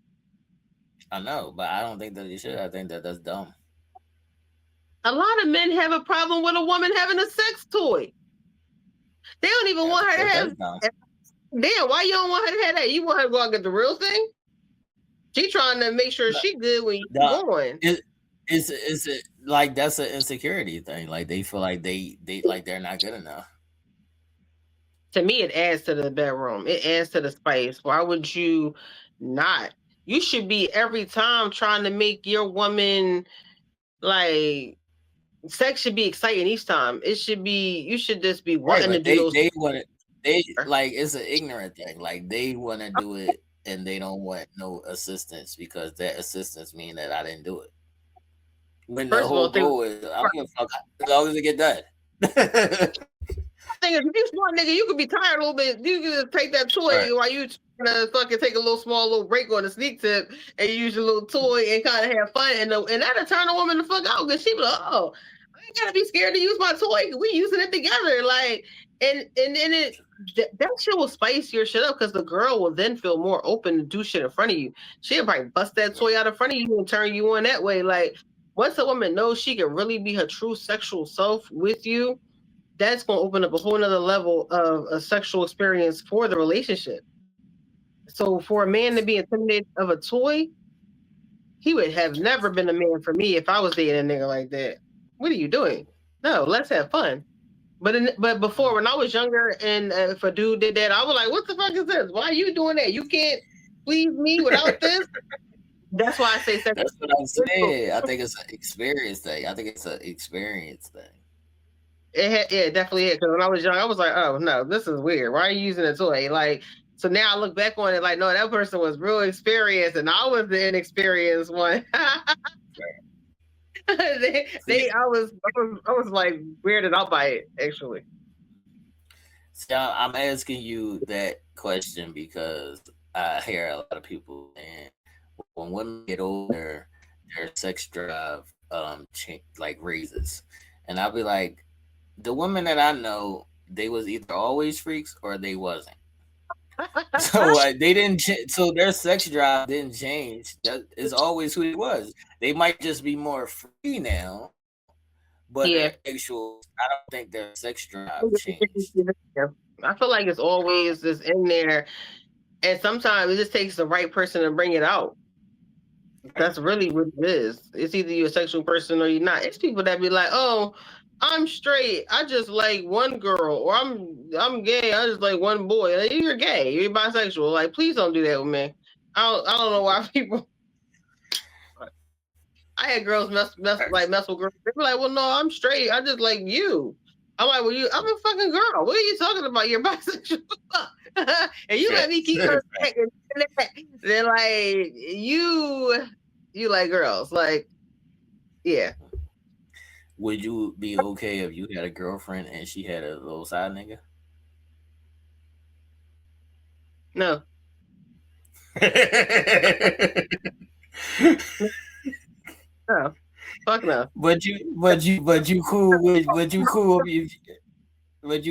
I know, but I don't think that you should. I think that that's dumb. A lot of men have a problem with a woman having a sex toy. They don't even Yeah, I want her think to that have. that's dumb. Damn, why you don't want her to have that? You want her to go out and get the real thing? She trying to make sure No, she good when you the- going. it, it's like that's an insecurity thing. Like they feel like they like they're not good enough. To me, it adds to the bedroom. It adds to the spice. Why would you not? You should be every time trying to make your woman like sex should be exciting each time. It should be you should just be Right, wanting to but do those they want it. They things. like it's an ignorant thing. Like they want to do it, and they don't want no assistance because that assistance mean that I didn't do it. When the First of all, whole if they goal is, I don't give a fuck as long as it get done. thing is, if you smart nigga, you could be tired a little bit. You can just take that Right. toy while you trying to fucking take a little small little break on the sneak tip and use your little toy and kind of have fun. And that'll turn a woman the fuck out because she be like, oh, I ain't gotta be scared to use my toy. We using it together. Like, and then that shit will spice your shit up because the girl will then feel more open to do shit in front of you. She'll probably bust that toy out in front of you and turn you on that way. Like, once a woman knows she can really be her true sexual self with you, that's going to open up a whole nother level of a sexual experience for the relationship. So for a man to be intimidated of a toy, he would have never been a man for me if I was dating a nigga like that. What are you doing? No, let's have fun. But before, when I was younger, and if a dude did that, I was like, "What the fuck is this? Why are you doing that? You can't please me without this." That's why I say sex. That's what I'm saying. I think it's an experience thing. I think it's an experience thing. Yeah, it definitely is. Because when I was young, I was like, "Oh no, this is weird. Why are you using a toy?" Like, so now I look back on it like, no, that person was real experienced, and I was the inexperienced one. See, I was like weirded out by it actually. I'm asking you that question because I hear a lot of people and when women get older, their sex drive like raises, and I'll be like, the women that I know, they was either always freaks or they wasn't. So they didn't. So their sex drive didn't change. That is always who it was. They might just be more free now, but Yeah, their actual. I don't think their sex drive changed. I feel like it's always just in there, and sometimes it just takes the right person to bring it out. That's really what it is. It's either you're a sexual person or you're not. It's people that be like, "Oh, I'm straight. I just like one girl," or "I'm gay. I just like one boy." Like, you're gay. You're bisexual. Like, please don't do that with me. I don't know why people. I had girls mess with girls. They be like, "Well, no, I'm straight. I just like you." I'm like, "Well, I'm a fucking girl. What are you talking about? You're bisexual." And you let me keep her back. They're like, you like girls. Like, yeah. Would you be okay if you had a girlfriend and she had a little side nigga? No. No. Fuck no. but you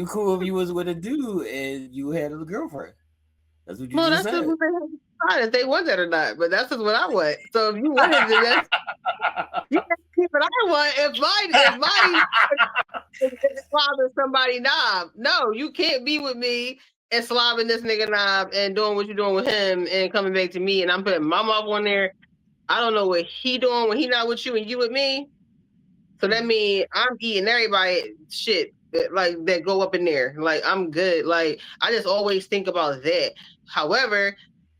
cool if you was with a dude and you had a girlfriend. That's what you Well, just that's just said. what they have to decide if they want that or not. But that's just what I want. So if you want it, then that's you can keep what I want. If my slobbing somebody knob, no, you can't be with me and slobbing this nigga knob and doing what you're doing with him and coming back to me and I'm putting my mouth on there. I don't know what he doing when he not with you and you with me. So that means I'm eating everybody shit like that go up in there. Like I'm good. Like I just always think about that. However,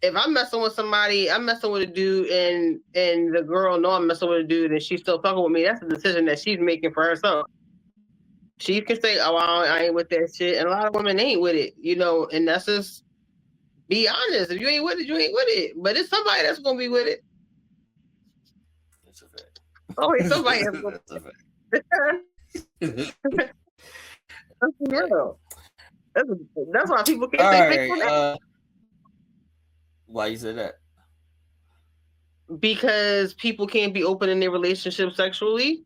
if I'm messing with somebody, I'm messing with a dude, and the girl know I'm messing with a dude, and she's still fucking with me. That's a decision that she's making for herself. She can say, "Oh, I ain't with that shit," and a lot of women ain't with it, and that's just be honest. If you ain't with it, you ain't with it. But it's somebody that's gonna be with it. That's a fact. Always somebody that's gonna That's a fact. be that's real. That's, that's why people can't All stay right. faithful now. Why you say that? Because people can't be open in their relationship sexually,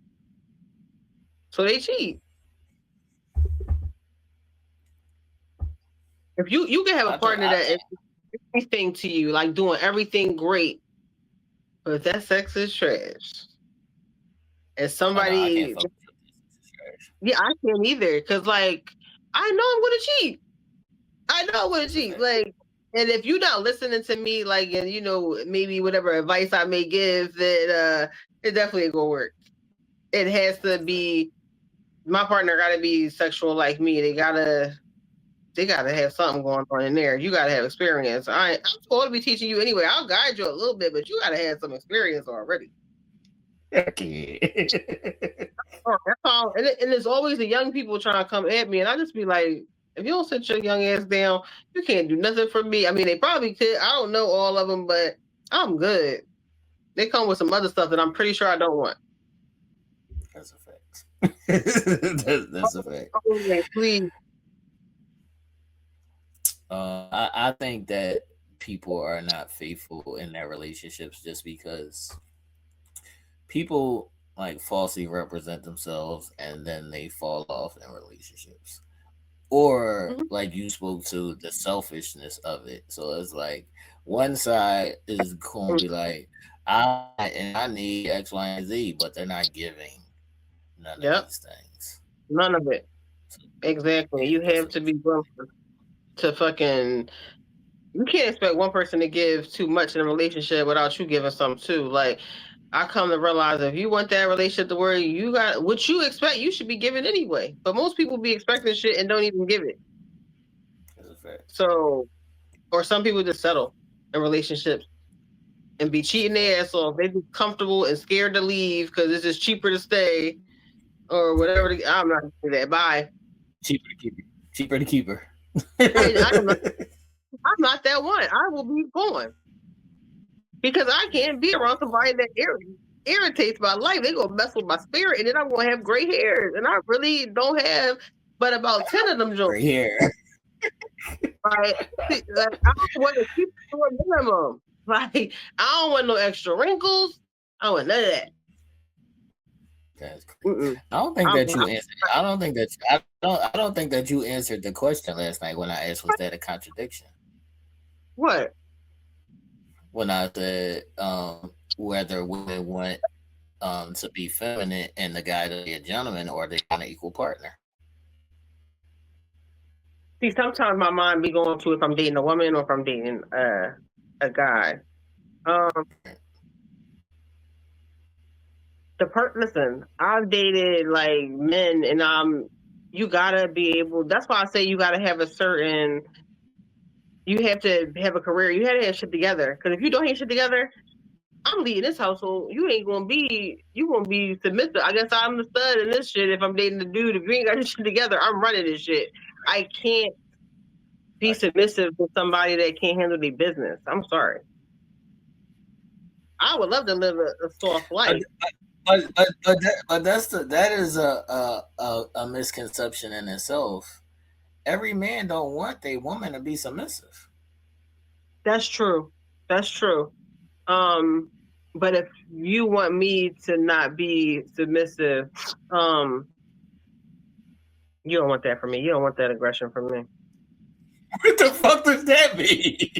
so they cheat. If you can have a partner I that think is everything to you, like doing everything great, but if that sex is trash, and oh no, I can't somebody, fuck with trash. yeah, I can't either, because like I know I'm gonna cheat. I know I'm gonna That's a cheat. fact. Like, and if you're not listening to me, like, and maybe whatever advice I may give, that it definitely ain't gonna work. It has That's to a fact. be my partner. Got to be sexual like me. They gotta have something going on in there. You gotta have experience. I'm supposed to be teaching you anyway. I'll guide you a little bit, but you gotta have some experience already. I can't. Oh, that's all. And there's always the young people trying to come at me, and I just be like, if you don't sit your young ass down, you can't do nothing for me. I mean, they probably could. I don't know all of them, but I'm good. They come with some other stuff that I'm pretty sure I don't want. That's a fact. That's a fact. Oh, man, please. I think that people are not faithful in their relationships just because people like falsely represent themselves and then they fall off in relationships. Or Mhm. like you spoke to the selfishness of it. So it's like one side is going to be like, I need X, Y, and Z, but they're not giving none of Yep, these things. none of it. So, Exactly. yeah, You have to be willing to fucking. You can't expect one person to give too much in a relationship without you giving some too. Like I come to realize if you want that relationship to work, you got what you expect. You should be giving anyway. But most people be expecting shit and don't even give it. that's a fact. So, or some people just settle in relationships and be That's a cheating fact. their ass off. They be comfortable and scared to leave because it's just cheaper to stay or whatever. I'm not gonna say that. Bye. Cheaper to keep her. Cheaper to keep her. I am not. I'm not that one. I will be going because I Yeah. can't be around somebody that irritates my life. They gonna mess with my spirit, and then I'm gonna have gray hairs, and I really don't have but about 10 of them joints. Right here. Like, like I don't want to keep it to a minimum. Like I don't want no extra wrinkles. I don't want none of that. That's crazy. Mm-mm. I don't think I'm, that you I'm answered. I don't think that I don't think that you answered the question last night when I asked was that a contradiction? what? When I said whether women want to be feminine and the guy to be a gentleman or they want an equal partner. See, sometimes my mind be going to if I'm dating a woman or if I'm dating a guy. Um, listen, I've dated like men, and you gotta be able. That's why I say you gotta have a certain. You have to have a career. You have to have shit together. Because if you don't have shit together, I'm leading this household. You ain't gonna be. You gonna be submissive. I guess I'm the stud in this shit. If I'm dating the dude, if you ain't got your shit together, I'm running this shit. I can't be Gotcha. submissive to somebody that can't handle their business. I'm sorry. I would love to live a soft But life. that is a misconception in itself. Every man don't want a woman to be submissive. That's true. That's true. Um, but if you want me to not be submissive, um, you don't want that from me. You don't want that aggression from me. What the fuck does that mean?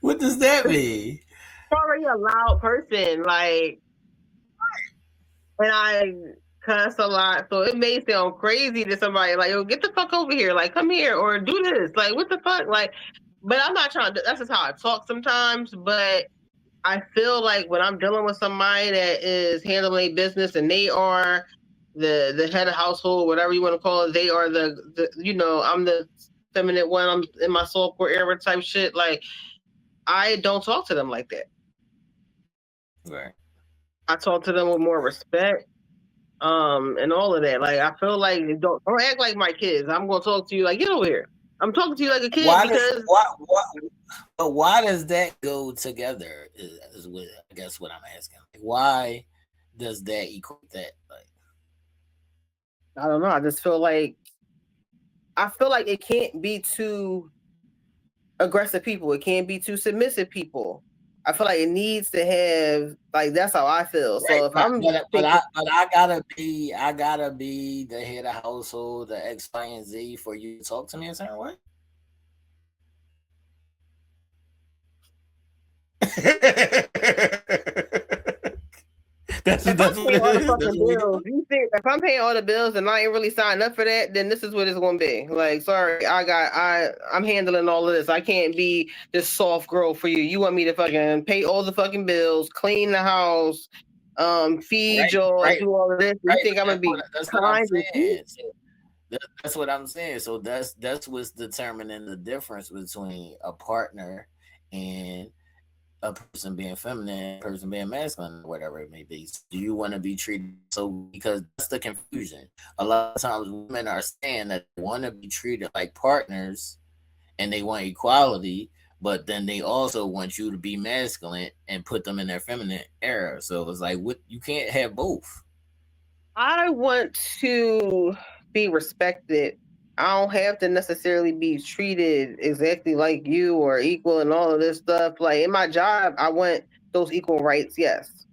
What does that mean? I'm already a loud person, like, and I cuss a lot, so it may sound crazy to somebody. Like, yo, get the fuck over here, like, come here or do this, like, what the fuck, like. But I'm not trying to. That's just how I talk sometimes. But I feel like when I'm dealing with somebody that is handling business and they are the head of household, whatever you want to call it, they are the I'm the feminine when I'm in my softcore era type shit. Like I don't talk to them like that. Right. I talk to them with more respect, and all of that. Like I feel like don't act like my kids. I'm gonna talk to you like get over here. I'm talking to you like a kid Why does because why does that go together? Is what I guess what I'm asking. Like, why does that equate that? Like, I don't know. I feel like it can't be too aggressive people. It can't be too submissive people. I feel like it needs to have like that's how I feel. right? So if I'm I thinking, I gotta be the head of household, the X, Y, and Z for you to talk to me a certain way. if I'm That's what paying it all the is. That's fucking what we bills, doing. you think if I'm paying all the bills and I ain't really signed up for that, then this is what it's gonna be. Like, sorry, I'm handling all of this. I can't be this soft girl for you. You want me to fucking pay all the fucking bills, clean the house, feed Right, y'all, and right, do all of this. You right. think But I'm gonna be that's what I'm kind and sweet? saying. So that's what I'm saying. So that's what's determining the difference between a partner and a person being feminine, a person being masculine, or whatever it may be. So do you want to be treated so? Because that's the confusion. A lot of times, women are saying that they want to be treated like partners and they want equality, but then they also want you to be masculine and put them in their feminine era. So it's like, what you can't have both. I want to be respected. I don't have to necessarily be treated exactly like you or equal and all of this stuff. Like in my job, I want those equal rights, yes.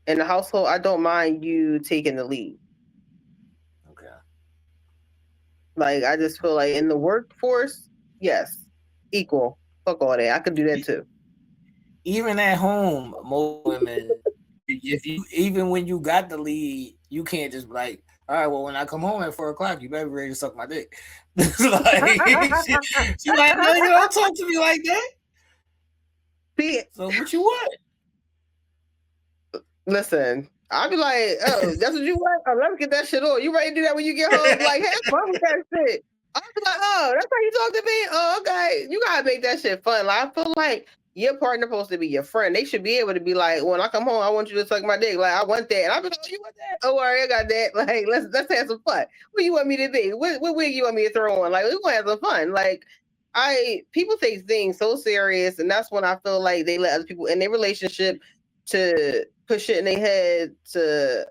In the household, I don't mind you taking the lead. Okay. Like I just feel like in the workforce, yes, equal. Fuck all that. I could do that too. Even at home, most women, if you even when you got the lead, you can't just be like, all right, well, when I come home at 4 o'clock, you better be ready to suck my dick. It's like she like, no, you don't talk to me like that. See, So what you want? listen, I'll be like, oh, that's what you want? Oh, let me get that shit on. You ready to do that when you get home? Like, have fun with that shit. I'll be like, oh, that's how you talk to me? Oh, okay. You gotta make that shit fun. Like, I feel like your partner supposed to be your friend. They should be able to be like, when I come home, I want you to suck my dick. Like, I want that. And I'll be like, oh, you want that? Oh, all right, I got that. Like, let's have some fun. What you want me to be? What wig you want me to throw on? Like, we gonna have some fun. Like, people take things so serious, and that's when I feel like they let other people in their relationship to put shit in their head to,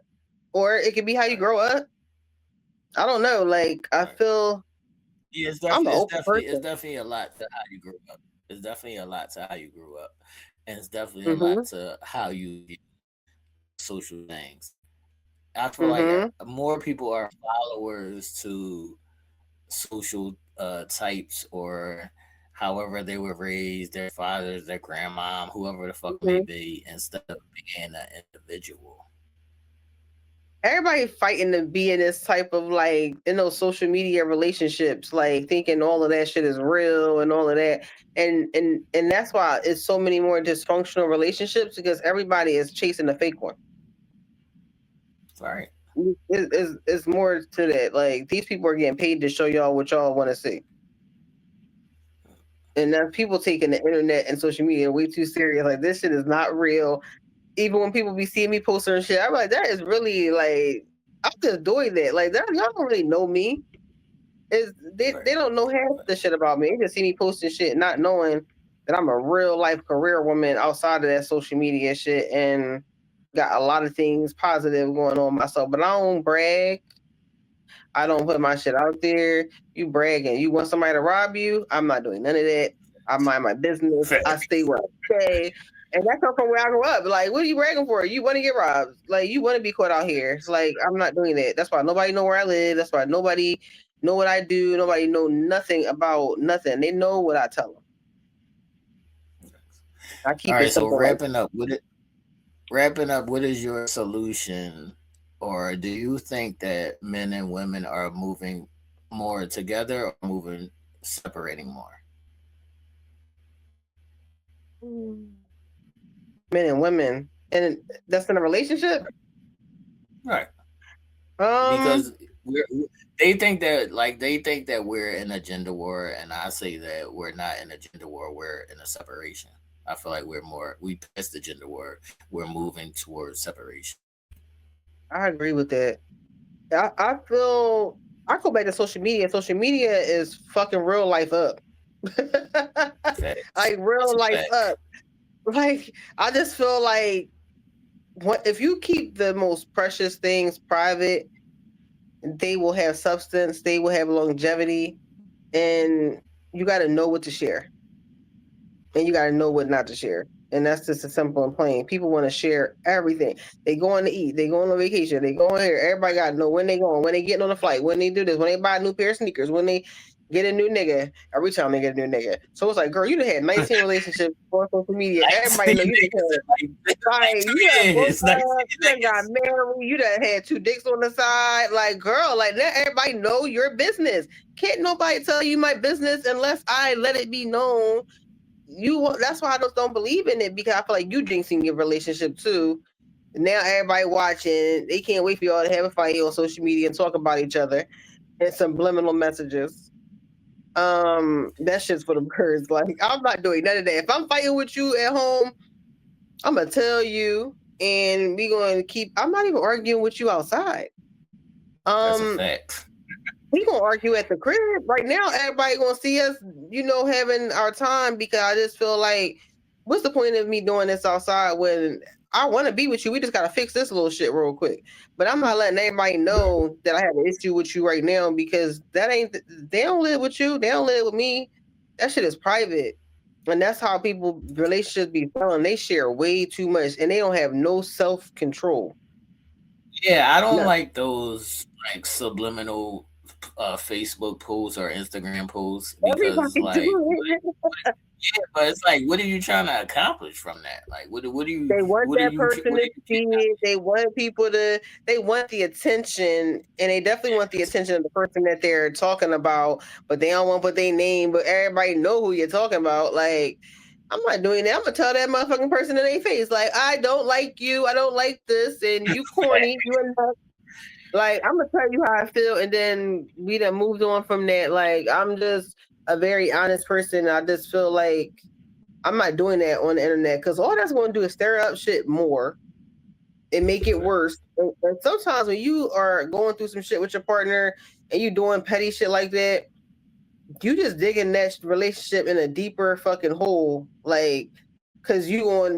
or it could be how you Right, grow up. I don't know. Like I right. feel Yeah, I'm an open it's person. definitely a lot to how you grew up. It's definitely a lot to how you grew up, and it's definitely a lot Mhm. to how you view social things. I feel like Mhm. more people are followers to social types or however they were raised, their fathers, their grandmom, whoever the fuck may Mhm. be, instead of being an individual. Everybody fighting to be in this type of like in those social media relationships, like thinking all of that shit is real and all of that, and that's why it's so many more dysfunctional relationships because everybody is chasing a fake one. Right. It's more to that. Like these people are getting paid to show y'all what y'all want to see. And then people taking the internet and social media way too serious. Like this shit is not real. Even when people be seeing me post certain shit, I'm like, that is really like I'm just doing that. Like that y'all don't really know me. Is they Right. don't know half Right. the shit about me. They just see me posting shit, not knowing that I'm a real life career woman outside of that social media shit and got a lot of things positive going on myself. But I don't brag. I don't put my shit out there. You bragging. You want somebody to rob you? I'm not doing none of that. I mind my business. I stay Facts. where I stay. And that comes from where I grew up. Like, what are you bragging for? You want to get robbed. Like, you want to be caught out here. Like, I'm not doing that. That's why nobody know where I live. That's why nobody know what I do. Nobody know nothing about nothing. They know what I tell them. I All keep it right. So simple like wrapping up, what is your solution, or do you think that men and women are moving more together or moving separating more? that. Men and women. And that's in a relationship? Right. Because Um, they think that we're in a gender war, and I say that we're not in a gender war. We're in a separation. I feel like we passed the gender war. We're moving towards separation. I agree with that. I feel I go back to social media. Social media is fucking real life up. Facts. Like real That's a life fact. up. Like I just feel like what if you keep the most precious things private, they will have substance, they will have longevity, and you got to know what to share, and you got to know what not to share. And that's just a simple and plain. People want to share everything. They going to eat, they going on vacation, they going here. Everybody got to know when they going, when they getting on the flight, when they do this, when they buy a new pair of sneakers, when they get a new nigga. Every time they get a new nigga, so it's like, girl, you done had 19 relationships on social media. Everybody 19 know you niggas done in like like you done 2 broke years. 19 up, you done got niggas. married, you done had two dicks on the side. Like, girl, like let everybody know your business. Can't nobody tell you my business unless I let it be known. That's why I just don't believe in it because I feel like you jinxing your relationship too. Now everybody watching, they can't wait for y'all to have a fight on social media and talk about each other and subliminal messages. That shit's for the birds. Like, I'm not doing none of that. If I'm fighting with you at home, I'm gonna tell you, and we gonna keep. I'm not even arguing with you outside. That's a Um, fact. we gonna argue at the crib right now. Everybody gonna see us, having our time because I just feel like, what's the point of me doing this outside when I want to be with you? We just gotta fix this little shit real quick. But I'm not letting everybody know that I have an issue with you right now because that ain't. They don't live with you. They don't live with me. That shit is private. And that's how people relationships be feeling. They share way too much and they don't have no self control. Yeah, I don't No, like those like subliminal Facebook posts or Instagram posts because everybody like do it. yeah, but it's like what are you trying to accomplish from that? Like They want that person what are to you see it. They want people to. They want the attention, and they definitely want the attention of the person that they're talking about. But they don't want to put their name. But everybody know who you're talking about. Like, I'm not doing that. I'm gonna tell that motherfucking person in their face, like, I don't like you. I don't like this, and you corny. You enough. Like, I'm gonna tell you how I feel, and then we done moved on from that. Like, I'm just a very honest person. I just feel like I'm not doing that on the internet because all that's going to do is stir up shit more and make it worse. And sometimes when you are going through some shit with your partner and you doing petty shit like that, you just digging that relationship in a deeper fucking hole. Like, cause y'all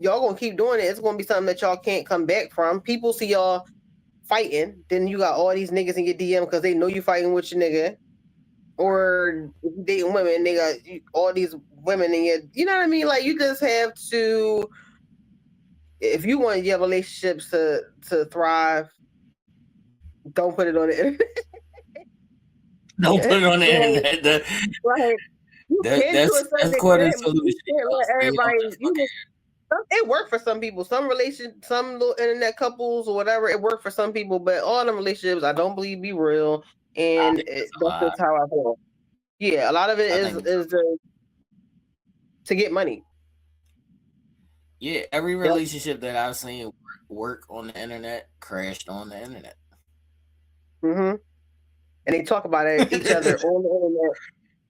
gonna keep doing it. It's gonna be something that y'all can't come back from. People see y'all fighting, then you got all these niggas in your DM because they know you fighting with your nigga. Or if you dating women, they got all these women in your, you know what I mean? Like you just have to, if you want your relationships to thrive, don't put it on the don't put internet. it on the like, internet. like you can to a certain That's quite a extent, but solution. you can't Yo. let Stay on everybody. the fucking It worked for some people. Some little internet couples or whatever, it worked for some people. But all them relationships, I don't believe be real, I and think that's a that's lie. just how I feel. Yeah, a lot of it I is think it's to get money. yeah, every Yep. relationship that I've seen work on the internet crashed on the internet. Hmm. And they talk about each other on the internet.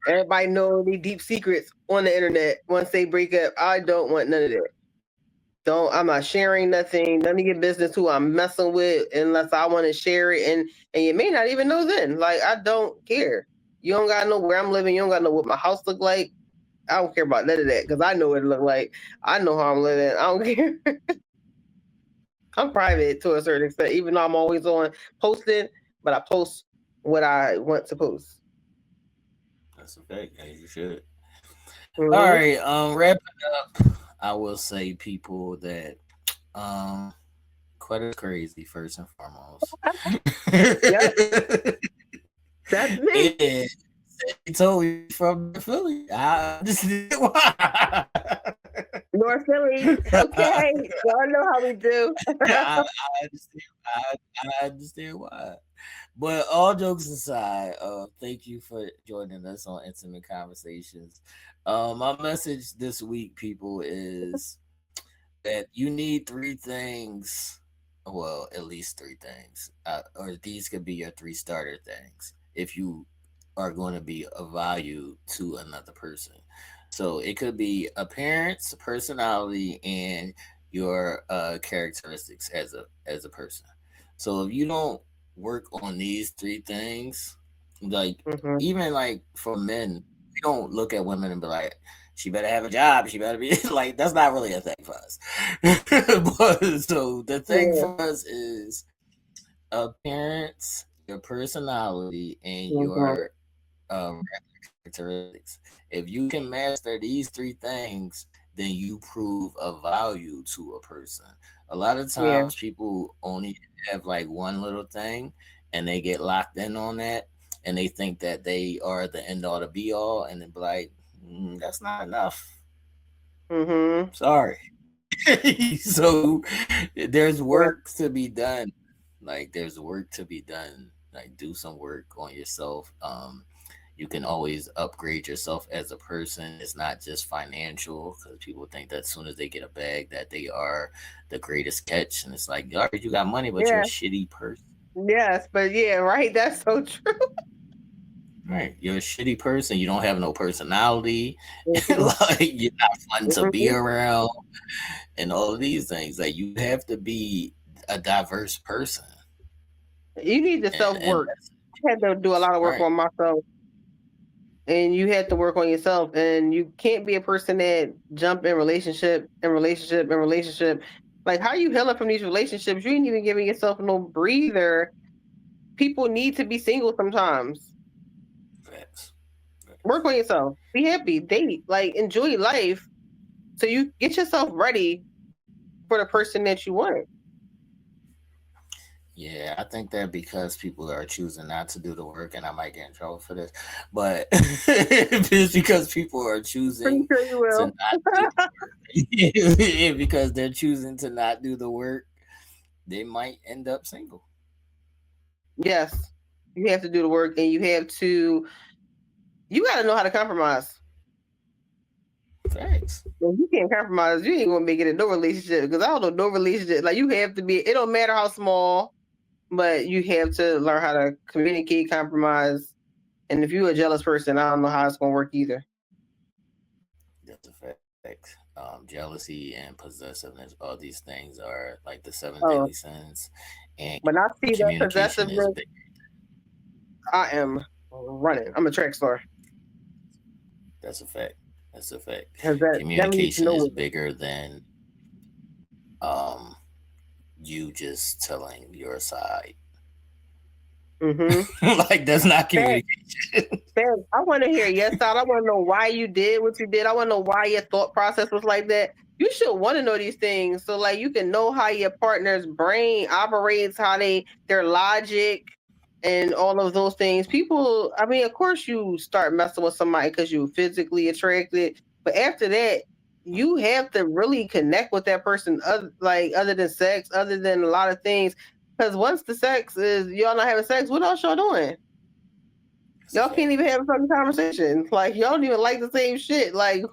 Everybody know their deep secrets on the internet. Once they break up, I don't want none of that. Don't. I'm not sharing nothing. None of your business who I'm messing with unless I want to share it. And you may not even know then. Like I don't care. You don't gotta know where I'm living. You don't gotta know what my house look like. I don't care about none of that because I know what it look like. I know how I'm living. I don't care. I'm private to a certain extent, even though I'm always on posting, but I post what I want to post. That's a fact, as you should. All Hmm. right, wrapping up, I will say people that um Quetta is crazy first and foremost. Yep, that's me. And he told me from North Philly. I understand why. North Philly. Okay, y'all know how we do. I understand. I understand why. But all jokes aside, thank you for joining us on Intimate Conversations. My message this week, people, is that you need three things well, at least three things, or these could be your three starter things if you are going to be of value to another person. So it could be appearance, personality, and your characteristics as a person. So if you don't work on these three things, like Hmm. even like for men, we don't look at women and be like, she better have a job. She better be like, that's not really a thing for us. But so the thing Yeah. for us is appearance, your personality, and Hmm. your characteristics. If you can master these three things, then you prove a value to a person. A lot of Yeah. times people only have like one little thing and they get locked in on that and they think that they are the end all to be all and they be like, that's not enough. Hmm. Sorry. So there's Yeah. work to be done. Like there's work to be done. Like do some work on yourself. You can always upgrade yourself as a person. It's not just financial because people think that as soon as they get a bag that they are the greatest catch, and it's like, all right, you got money, but you're a Yeah. shitty person. Yes, but yeah, right. That's so true. Right, you're a shitty person. You don't have no personality. Hmm. Like you're not fun to be Hmm. around, and all of these things. Like you have to be a diverse person, You need the self and work. that's I had to do a lot of work right. on myself, and you had to work on yourself. And you can't be a person that jump in relationship and relationship and relationship. Like, how you healing from these relationships? You ain't even giving yourself no breather. People need to be single sometimes. Facts. Work Facts. on yourself. Be happy. Date. Like, enjoy life. So you get yourself ready for the person that you want. Yeah, I think that because people are choosing not to do the work, and I might get in trouble for this, but it's because people are Pretty choosing sure you to will. not do the work. Because they're choosing to not do the work, they might end up single. Yes. You have to do the work, and you got to know how to compromise. Facts. If you can't compromise, you ain't gonna make it in no relationship. Because I don't know no relationship. Like, you have to be. It don't matter how small, but you have to learn how to communicate, compromise. And if you're a jealous person, I don't know how it's gonna work either. That's a fact. Jealousy and possessiveness, all these things are like the seven deadly Oh, sins, and when I see that communication is possessiveness, big. I am running. I'm a track star. That's a fact. That's a fact. Because that means Communication is no. bigger than um you just telling your side. Mm-hmm. Like that's not communication. Fam, I want to hear your side. I want to know why you did what you did. I want to know why your thought process was like that. You should want to know these things so like you can know how your partner's brain operates, how their logic and all of those things. People, I mean, of course you start messing with somebody because you physically attracted, but after that, you have to really connect with that person other than sex, other than a lot of things. Because once the sex is y'all not having sex, what else y'all doing? That's a Y'all fact. can't even have a fucking conversation. Like, y'all don't even like the same shit. Like,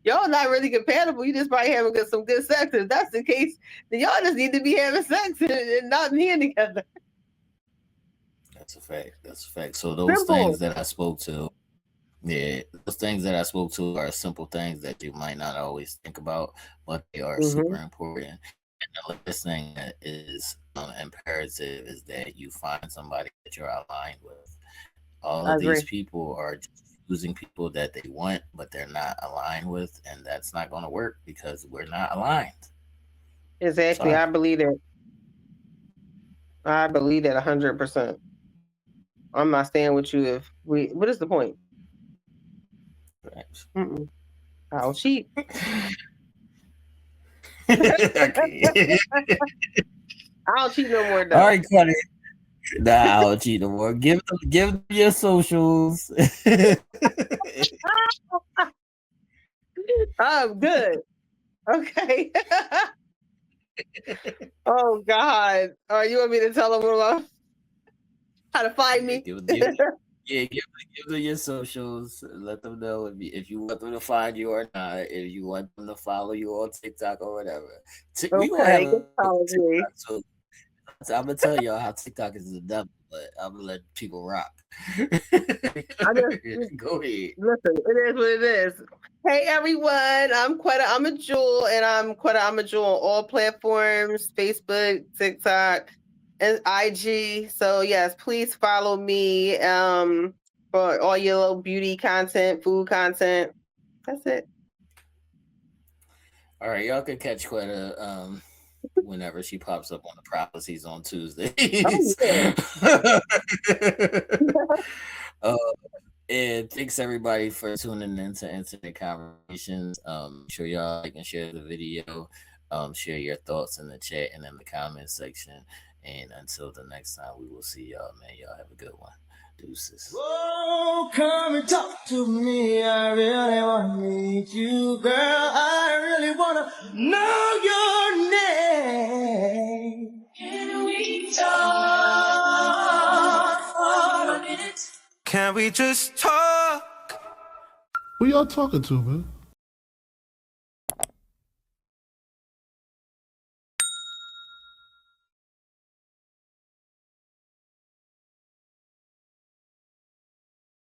y'all not really compatible. You just probably having some good sex. If that's the case, then y'all just need to be having sex and not being together. That's a fact. That's a fact. So those things Simple. that I spoke to, yeah, those things that I spoke to are simple things that you might not always think about, but they are super Hmm. important. And the last thing that is imperative is that you find somebody that you're aligned with. All I of these agree. people are just choosing people that they want, but they're not aligned with, and that's not going to work because we're not aligned. Exactly. Sorry. I believe that. I believe that 100%. I'm not staying with you if we. What is the point? Thanks. Mm-mm. I'll cheat. Okay. I'll cheat no more All though. right, Cuddy. Nah, I'll cheat no more. Give them your socials. I'm good. Okay. Oh God. You want me to tell them how to find Yeah, me? yeah, give them your socials. Let them know if you want them to find you or not. If you want them to follow you on TikTok or whatever. We gonna have Okay, a good TikTok apology. too. I'm gonna tell y'all how TikTok is the devil, but I'm gonna let people rock. I just Go ahead. listen. It is what it is. Hey everyone, I'm a Jewel, and I'm a Jewel on all platforms: Facebook, TikTok, and IG. So yes, please follow me for all your little beauty content, food content. That's it. All right, y'all can catch Quetta whenever she pops up on the prophecies on Oh Tuesdays. yeah. uh, and thanks everybody for tuning in to Intimate Conversations. Make sure y'all like and share the video. Share your thoughts in the chat and in the comment section. And until the next time, we will see y'all, man. Y'all have a good one. Deuces. Oh, come and talk to me. I really want to meet you, girl. I really want to know your name. Can we talk for a minute? Can we just talk? Who y'all talking to, man?